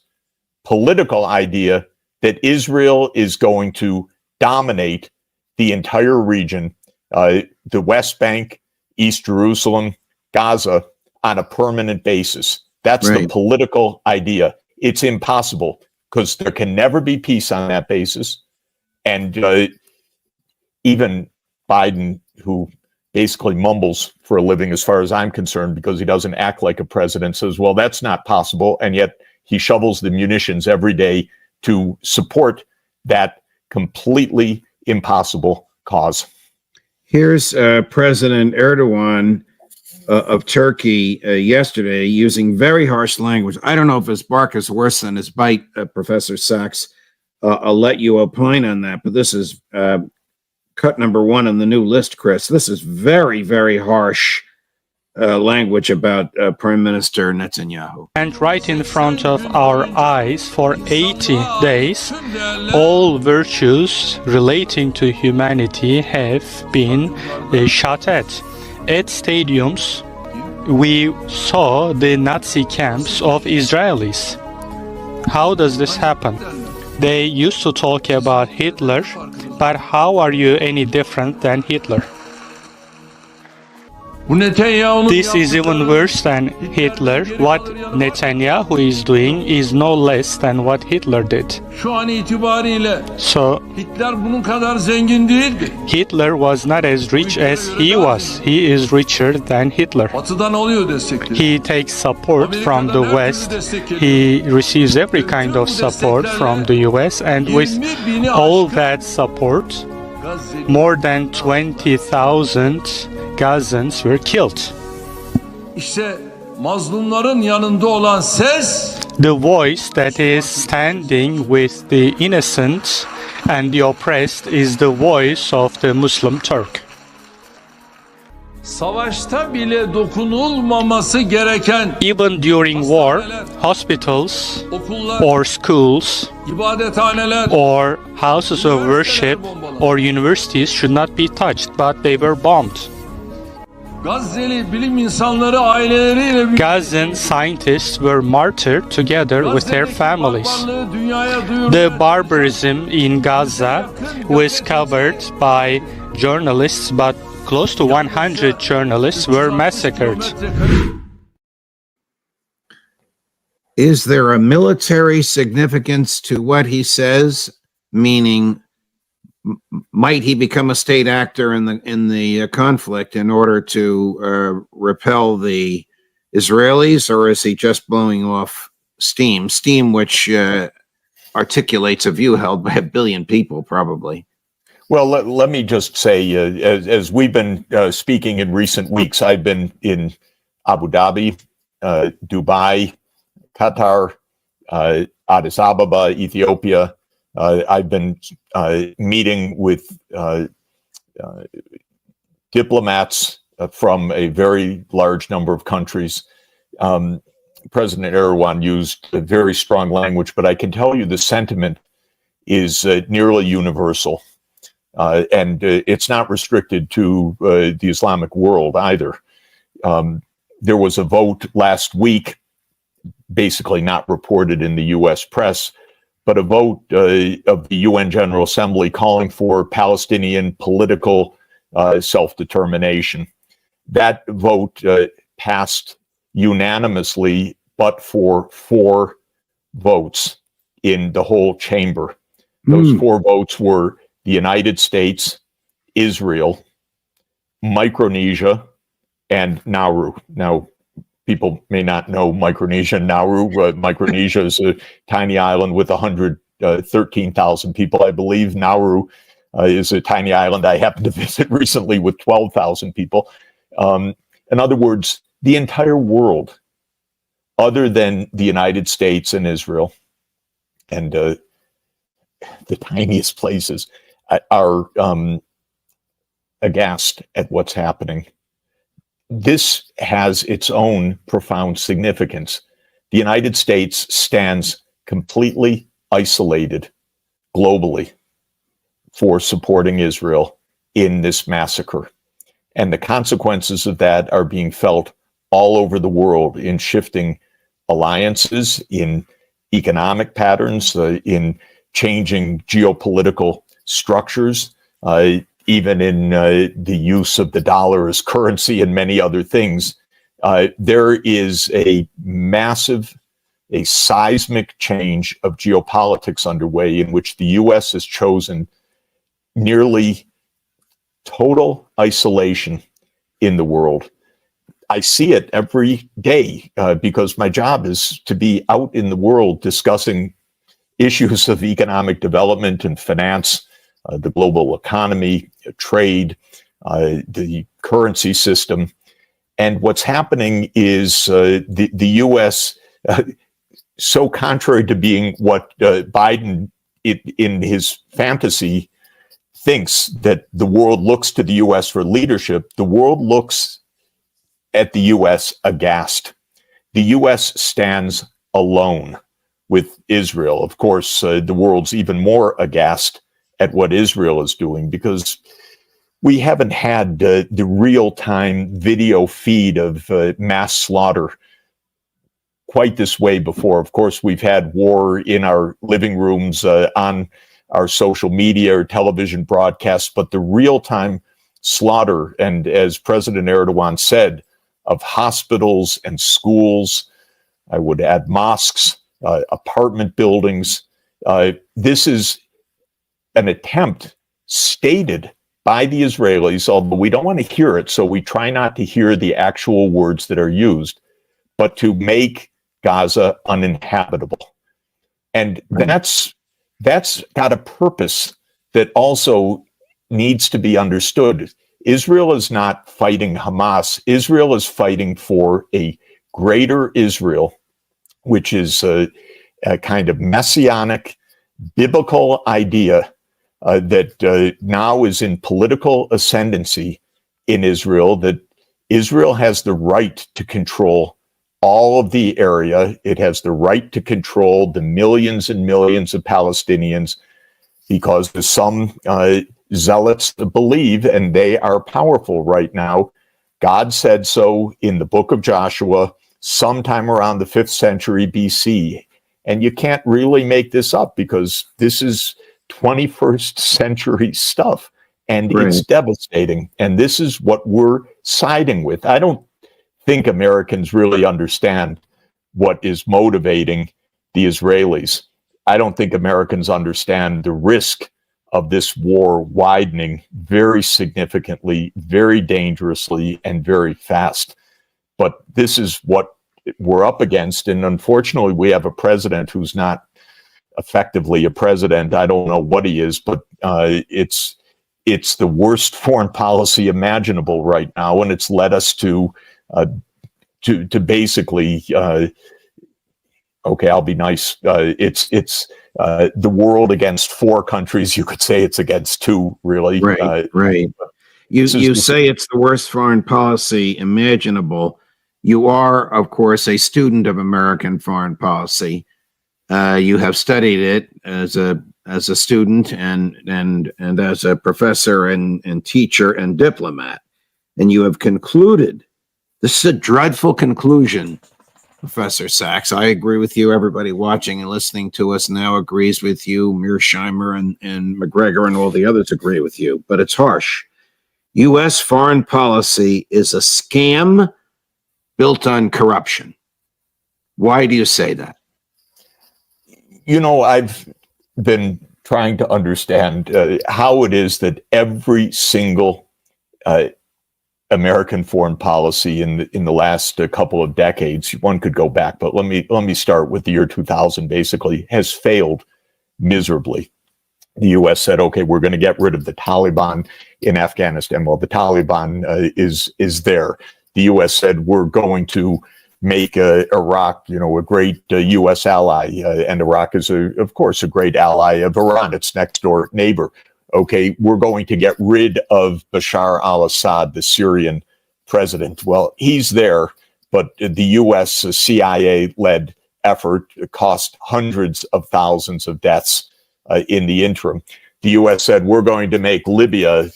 political idea that Israel is going to dominate the entire region, the West Bank, East Jerusalem, Gaza on a permanent basis. That's Right. the political idea. It's impossible because there can never be peace on that basis. And even Biden, who basically mumbles for a living as far as I'm concerned because he doesn't act like a president, says, well, that's not possible. And yet he shovels the munitions every day to support that completely impossible cause. Here's President Erdogan of Turkey yesterday using very harsh language. I don't know if his bark is worse than his bite, Professor Sachs. I'll let you opine on that, but this is cut number 1 on the new list, Chris. This is very, very harsh language about Prime Minister Netanyahu. And right in front of our eyes for 80 days, all virtues relating to humanity have been shot at. At stadiums, we saw the Nazi camps of Israelis. How does this happen? They used to talk about Hitler, but how are you any different than Hitler? This is even worse than Hitler. What Netanyahu is doing is no less than what Hitler did. Şu an itibariyle So Hitler bunun kadar zengin değildi. Hitler was not as rich as he was. He is richer than Hitler. Batı'dan alıyor destekleri. He takes support from the West. He receives every kind of support from the US, and with all that support, more than 20,000 Gazans were killed. İşte mazlumların yanında olan ses The voice that is standing with the innocent and the oppressed is the voice of the Muslim Turk. savaşta bile dokunulmaması gereken Even during war, hospitals okullar, or schools ibadethaneler, or houses of worship or universities should not be touched, but they were bombed. Gazze'li bilim insanları aileleriyle Gazan scientists were martyred together with their families. barbarlığı dünyaya duyurdu. The barbarism in Gaza was covered by journalists, but close to 100 journalists were massacred. Is there a military significance to what he says? Meaning, might he become a state actor in the conflict in order to repel the Israelis, or is he just blowing off steam? Steam which articulates a view held by 1 billion people, probably. Well, let me just say, as we've been speaking in recent weeks, I've been in Abu Dhabi, Dubai, Qatar, Addis Ababa, Ethiopia. I've been meeting with diplomats from a very large number of countries. President Erdogan used a very strong language, but I can tell you the sentiment is nearly universal. And it's not restricted to the Islamic world either. There was a vote last week, basically not reported in the U.S. press, but a vote of the UN General Assembly calling for Palestinian political self-determination. That vote passed unanimously, but for 4 votes in the whole chamber. Those 4 votes were the United States, Israel, Micronesia, and Nauru. Now, people may not know Micronesia and Nauru. Micronesia is a tiny island with 113,000 people, I believe. Nauru is a tiny island I happened to visit recently with 12,000 people. In other words, the entire world, other than the United States and Israel, and the tiniest places, are aghast at what's happening. This has its own profound significance. The United States stands completely isolated globally for supporting Israel in this massacre. And the consequences of that are being felt all over the world in shifting alliances, in economic patterns, in changing geopolitical structures, even in the use of the dollar as currency and many other things, there is a seismic change of geopolitics underway in which the U.S. has chosen nearly total isolation in the world. I see it every day because my job is to be out in the world discussing issues of economic development and finance, the global economy, trade, the currency system. And what's happening is the U.S., so contrary to being what Biden in his fantasy thinks that the world looks to the U.S. for leadership, the world looks at the U.S. aghast. The U.S. stands alone with Israel. Of course, the world's even more aghast at what Israel is doing because we haven't had the real-time video feed of mass slaughter quite this way before. Of course, we've had war in our living rooms, on our social media or television broadcasts, but the real-time slaughter, and as President Erdogan said, of hospitals and schools, I would add mosques, apartment buildings. This is an attempt stated by the Israelis, although we don't want to hear it, so we try not to hear the actual words that are used, but to make Gaza uninhabitable. And that's got a purpose that also needs to be understood. Israel is not fighting Hamas. Israel is fighting for a greater Israel, which is a kind of messianic, biblical idea that now is in political ascendancy in Israel, that Israel has the right to control all of the area. It has the right to control the millions and millions of Palestinians, because some zealots believe, and they are powerful right now, God said so in the book of Joshua sometime around the 5th century BC. And you can't really make this up because this is 21st century stuff, and it's devastating. And this is what we're siding with. I don't think Americans really understand what is motivating the Israelis. I don't think Americans understand the risk of this war widening very significantly, very dangerously, and very fast. But this is what we're up against. And unfortunately, we have a president who's not effectively a president. I don't know what he is, but it's the worst foreign policy imaginable right now. And it's led us to basically, okay, I'll be nice. It's the world against 4 countries. You could say it's against 2, really. Right. You say it's the worst foreign policy imaginable. You are, of course, a student of American foreign policy. You have studied it as a student and as a professor and teacher and diplomat, and you have concluded. This is a dreadful conclusion, Professor Sachs. I agree with you. Everybody watching and listening to us now agrees with you. Mearsheimer and McGregor and all the others agree with you, but it's harsh. U.S. foreign policy is a scam built on corruption. Why do you say that? You know, I've been trying to understand how it is that every single American foreign policy in the last couple of decades, one could go back, but let me start with the year 2000, basically, has failed miserably. The U.S. said, okay, we're going to get rid of the Taliban in Afghanistan. Well, the Taliban is there. The U.S. said, we're going to make Iraq, a great U.S. ally, and Iraq is, of course, a great ally of Iran, its next door neighbor. Okay, we're going to get rid of Bashar al-Assad, the Syrian president. Well, he's there, but the U.S. CIA-led effort cost hundreds of thousands of deaths in the interim. The U.S. said, we're going to make Libya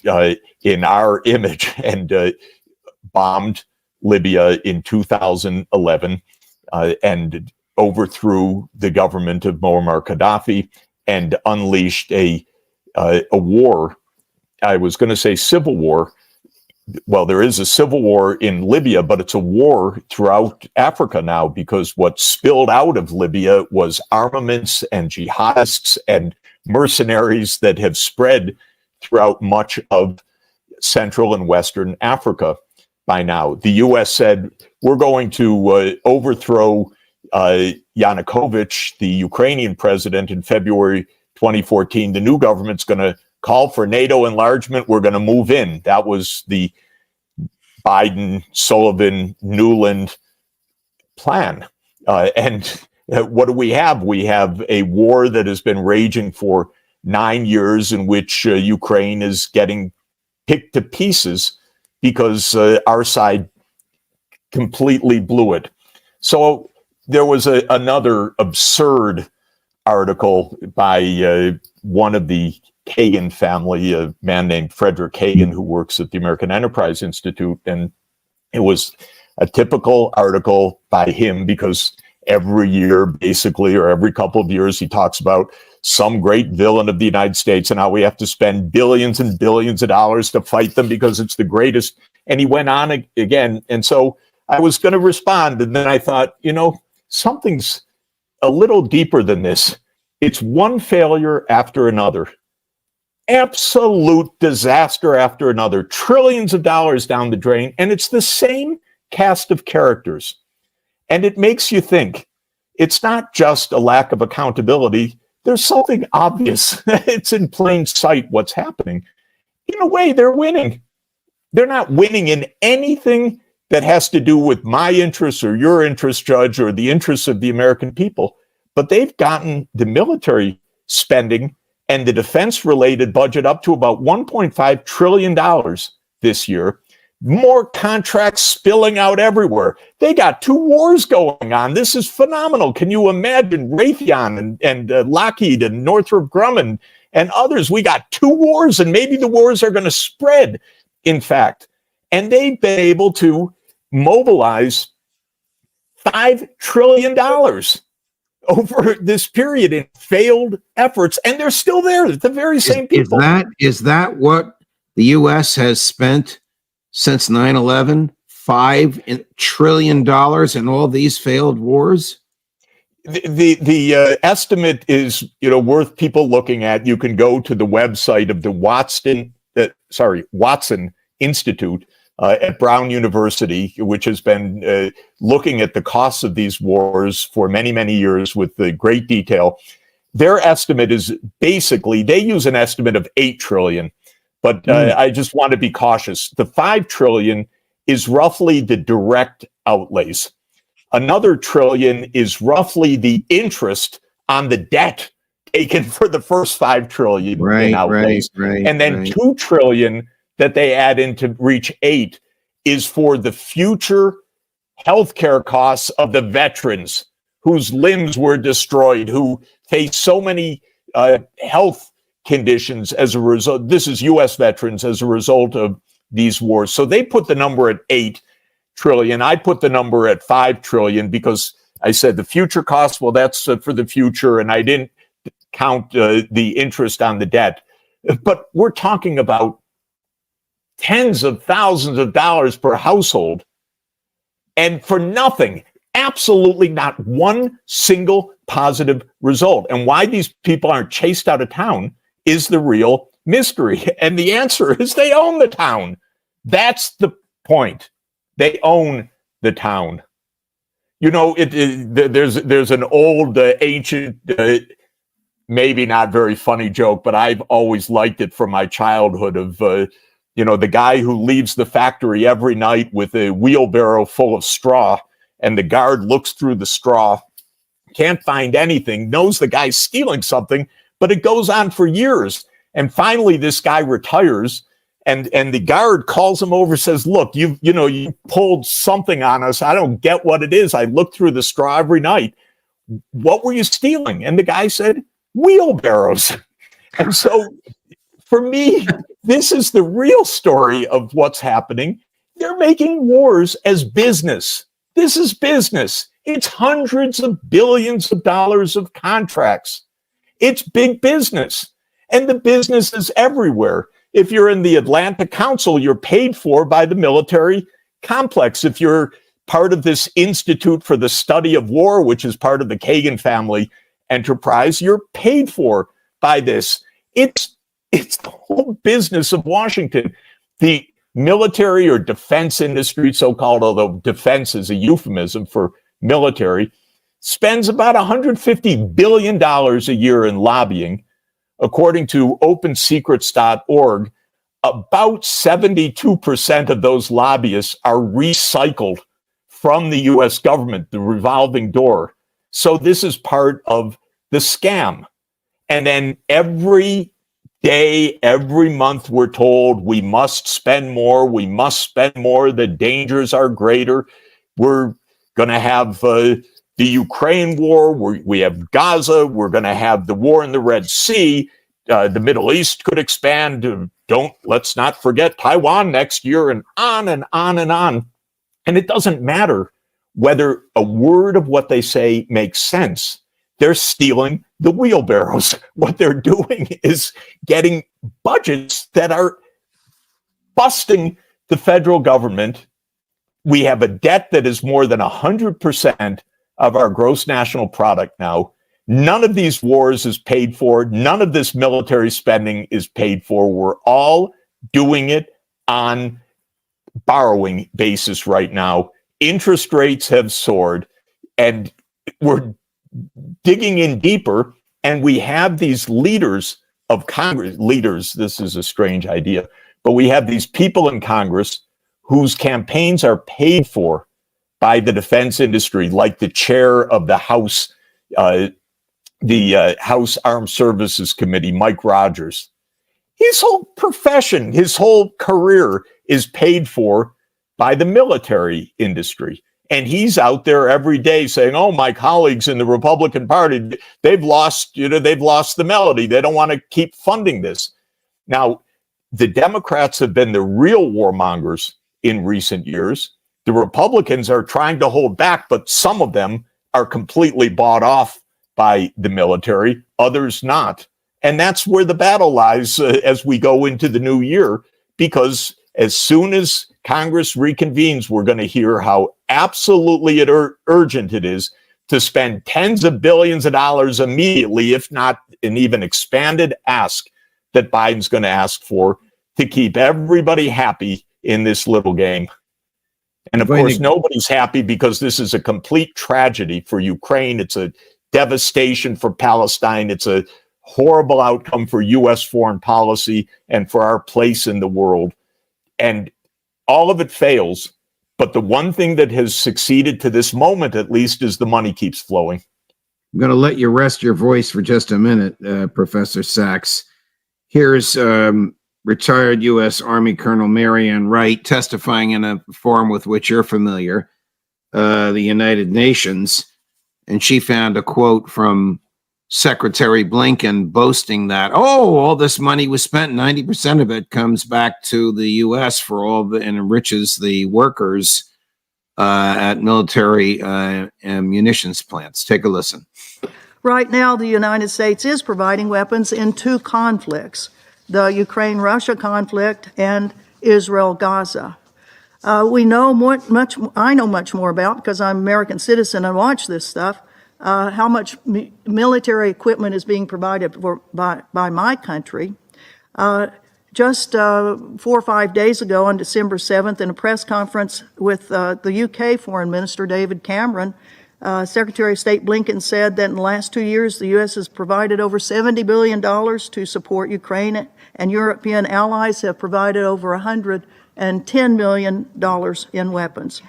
in our image, and bombed Libya in 2011 and overthrew the government of Muammar Gaddafi and unleashed a war I was going to say civil war. Well, there is a civil war in Libya, but it's a war throughout Africa now, because what spilled out of Libya was armaments and jihadists and mercenaries that have spread throughout much of Central and Western Africa by now. The U.S. said, we're going to overthrow Yanukovych, the Ukrainian president, in February 2014. The new government's going to call for NATO enlargement. We're going to move in. That was the Biden, Sullivan, Newland plan. And what do we have? We have a war that has been raging for 9 years, in which Ukraine is getting picked to pieces because our side completely blew it. So there was another absurd article by one of the Kagan family, a man named Frederick Kagan, who works at the American Enterprise Institute. And it was a typical article by him, because every year, basically, or every couple of years, he talks about some great villain of the United States and how we have to spend billions and billions of dollars to fight them because it's the greatest. And he went on again. And so I was going to respond. And then I thought, something's a little deeper than this. It's one failure after another. Absolute disaster after another, trillions of dollars down the drain, and it's the same cast of characters. And it makes you think, it's not just a lack of accountability. There's something obvious. It's in plain sight what's happening. In a way, they're winning. They're not winning in anything that has to do with my interests or your interests, Judge, or the interests of the American people. But they've gotten the military spending and the defense-related budget up to about $1.5 trillion this year. More contracts spilling out everywhere. They got 2 wars going on. This is phenomenal. Can you imagine Raytheon and Lockheed and Northrop Grumman and others? We got 2 wars, and maybe the wars are going to spread, in fact. And they've been able to mobilize $5 trillion over this period in failed efforts, and they're still there. The very same people. Is that what the U.S. has spent since 9/11? $5 trillion in all these failed wars? The estimate is worth people looking at. You can go to the website of the Watson Institute at Brown University, which has been looking at the costs of these wars for many, many years with great detail. Their estimate is basically, they use an estimate of 8 trillion, but I just want to be cautious. The 5 trillion is roughly the direct outlays. Another trillion is roughly the interest on the debt taken for the first 5 trillion in outlays. And then 2 trillion that they add in to reach 8 is for the future healthcare costs of the veterans whose limbs were destroyed, who face so many health conditions as a result. This is U.S. veterans as a result of these wars. So they put the number at 8 trillion. I put the number at 5 trillion because I said the future costs, well, that's for the future, and I didn't count the interest on the debt. But we're talking about tens of thousands of dollars per household, and for nothing, absolutely not one single positive result. And why these people aren't chased out of town is the real mystery. And the answer is they own the town. That's the point. They own the town. There's an old, ancient, maybe not very funny joke, but I've always liked it from my childhood of, the guy who leaves the factory every night with a wheelbarrow full of straw, and the guard looks through the straw, can't find anything, knows the guy's stealing something, but it goes on for years. And finally, this guy retires, and the guard calls him over, says, look, you pulled something on us. I don't get what it is. I look through the straw every night. What were you stealing? And the guy said, wheelbarrows. And so for me, this is the real story of what's happening. They're making wars as business. This is business. It's hundreds of billions of dollars of contracts. It's big business. And the business is everywhere. If you're in the Atlantic Council, you're paid for by the military complex. If you're part of this Institute for the Study of War, which is part of the Kagan family enterprise, you're paid for by this. It's the whole business of Washington. The military or defense industry, so-called, although defense is a euphemism for military, spends about $150 billion a year in lobbying. According to opensecrets.org, about 72% of those lobbyists are recycled from the US government, the revolving door. So this is part of the scam. And then every day, every month, we're told we must spend more, the dangers are greater. We're going to have the Ukraine war, we have Gaza, we're going to have the war in the Red Sea, the Middle East could expand, let's not forget Taiwan next year, and on and on and on. And it doesn't matter whether a word of what they say makes sense. They're stealing the wheelbarrows. What they're doing is getting budgets that are busting the federal government. We have a debt that is more than 100% of our gross national product now. None of these wars is paid for. None of this military spending is paid for. We're all doing it on borrowing basis right now. Interest rates have soared, and we're digging in deeper, and we have these leaders of Congress, this is a strange idea, but we have these people in Congress whose campaigns are paid for by the defense industry, like the chair of the House, House Armed Services Committee, Mike Rogers. His whole profession, his whole career is paid for by the military industry. And he's out there every day saying, oh, my colleagues in the Republican Party, they've lost the melody. They don't want to keep funding this. Now, the Democrats have been the real warmongers in recent years. The Republicans are trying to hold back, but some of them are completely bought off by the military, others not. And that's where the battle lies as we go into the new year, because as soon as Congress reconvenes, we're going to hear how absolutely urgent it is to spend tens of billions of dollars immediately, if not an even expanded ask that Biden's going to ask for, to keep everybody happy in this little game. And of course, nobody's happy because this is a complete tragedy for Ukraine. It's a devastation for Palestine. It's a horrible outcome for U.S. foreign policy and for our place in the world. And all of it fails. But the one thing that has succeeded to this moment, at least, is the money keeps flowing. I'm going to let you rest your voice for just a minute, Professor Sachs. Here's retired U.S. Army Colonel Marianne Wright testifying in a forum with which you're familiar, the United Nations, and she found a quote from Secretary Blinken boasting that, all this money was spent, 90% of it comes back to the U.S. for and enriches the workers at military munitions plants. Take a listen. Right now, the United States is providing weapons in two conflicts, the Ukraine-Russia conflict and Israel-Gaza. I know much more about, because I'm an American citizen and watch this stuff, how much military equipment is being provided by my country. Just 4 or 5 days ago, on December 7th, in a press conference with the UK Foreign Minister, David Cameron, Secretary of State Blinken said that in the last 2 years, the U.S. has provided over $70 billion to support Ukraine, and European allies have provided over $110 million in weapons.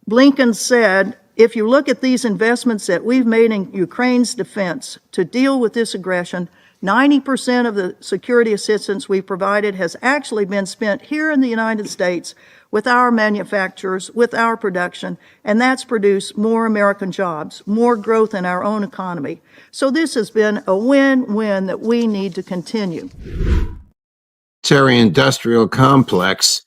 Blinken said, if you look at these investments that we've made in Ukraine's defense to deal with this aggression, 90% of the security assistance we provided has actually been spent here in the United States with our manufacturers, with our production, and that's produced more American jobs, more growth in our own economy. So this has been a win-win that we need to continue. Military-industrial complex,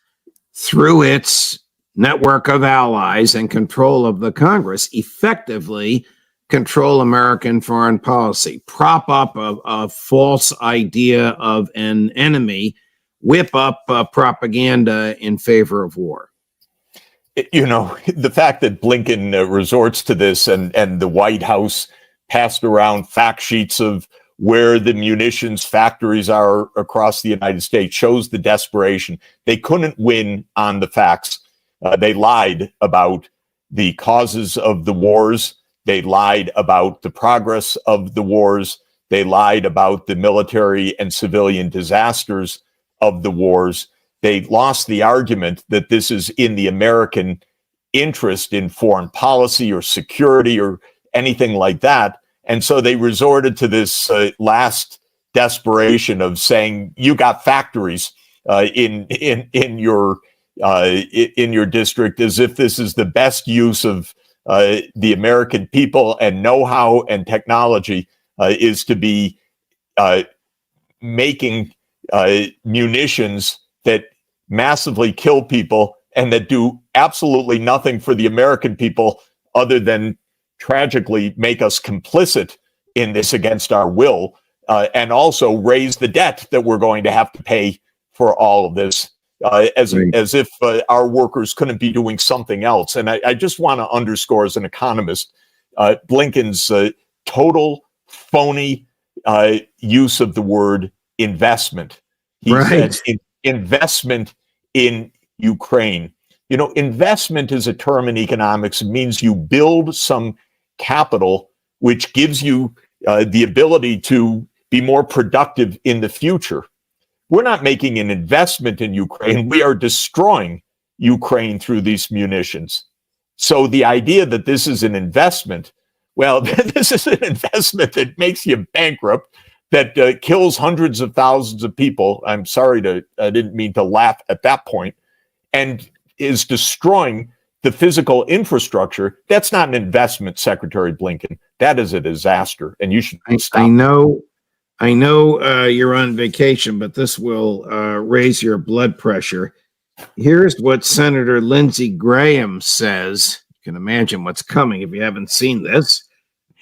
through its network of allies and control of the Congress, effectively control American foreign policy, prop up a false idea of an enemy whip up propaganda in favor of war. You know, the fact that Blinken resorts to this and the White House passed around fact sheets of where the munitions factories are across the United States shows the desperation. They couldn't win on the facts. They lied about the causes of the wars. They lied about the progress of the wars. They lied about the military and civilian disasters of the wars. They lost the argument that this is in the American interest in foreign policy or security or anything like that. And so they resorted to this last desperation of saying, you got factories in your district, as if this is the best use of the American people and know-how and technology is to be making munitions that massively kill people and that do absolutely nothing for the American people other than tragically make us complicit in this against our will, and also raise the debt that we're going to have to pay for all of this, as if our workers couldn't be doing something else. And I just want to underscore, as an economist, Blinken's total phony use of the word investment. He said investment in Ukraine. You know, investment is a term in economics. It means you build some capital which gives you the ability to be more productive in the future. We're not making an investment in Ukraine. We are destroying Ukraine through these munitions. So the idea that this is an investment, well, this is an investment that makes you bankrupt, that kills hundreds of thousands of people. I'm sorry I didn't mean to laugh at that point, and is destroying the physical infrastructure. That's not an investment, Secretary Blinken. That is a disaster, and you should stop. I know you're on vacation, but this will raise your blood pressure. Here's what Senator Lindsey Graham says. You can imagine what's coming if you haven't seen this.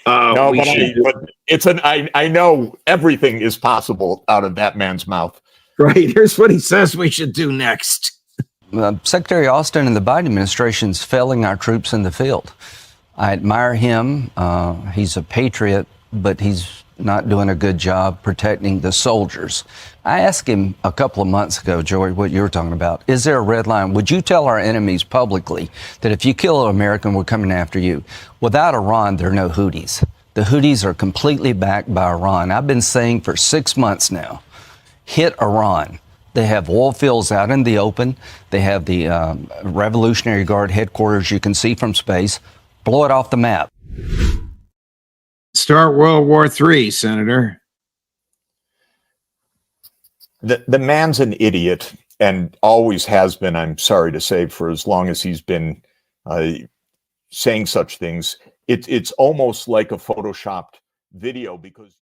No, but I know everything is possible out of that man's mouth. Right. Here's what he says we should do next. Secretary Austin and the Biden administration is failing our troops in the field. I admire him. He's a patriot, but he's not doing a good job protecting the soldiers. I asked him a couple of months ago, Joey, what you were talking about. Is there a red line? Would you tell our enemies publicly that if you kill an American, we're coming after you? Without Iran, there are no Houthis. The Houthis are completely backed by Iran. I've been saying for 6 months now, hit Iran. They have oil fields out in the open. They have the Revolutionary Guard headquarters you can see from space. Blow it off the map. Start World War III, Senator. The man's an idiot and always has been, I'm sorry to say, for as long as he's been saying such things. It's almost like a photoshopped video, because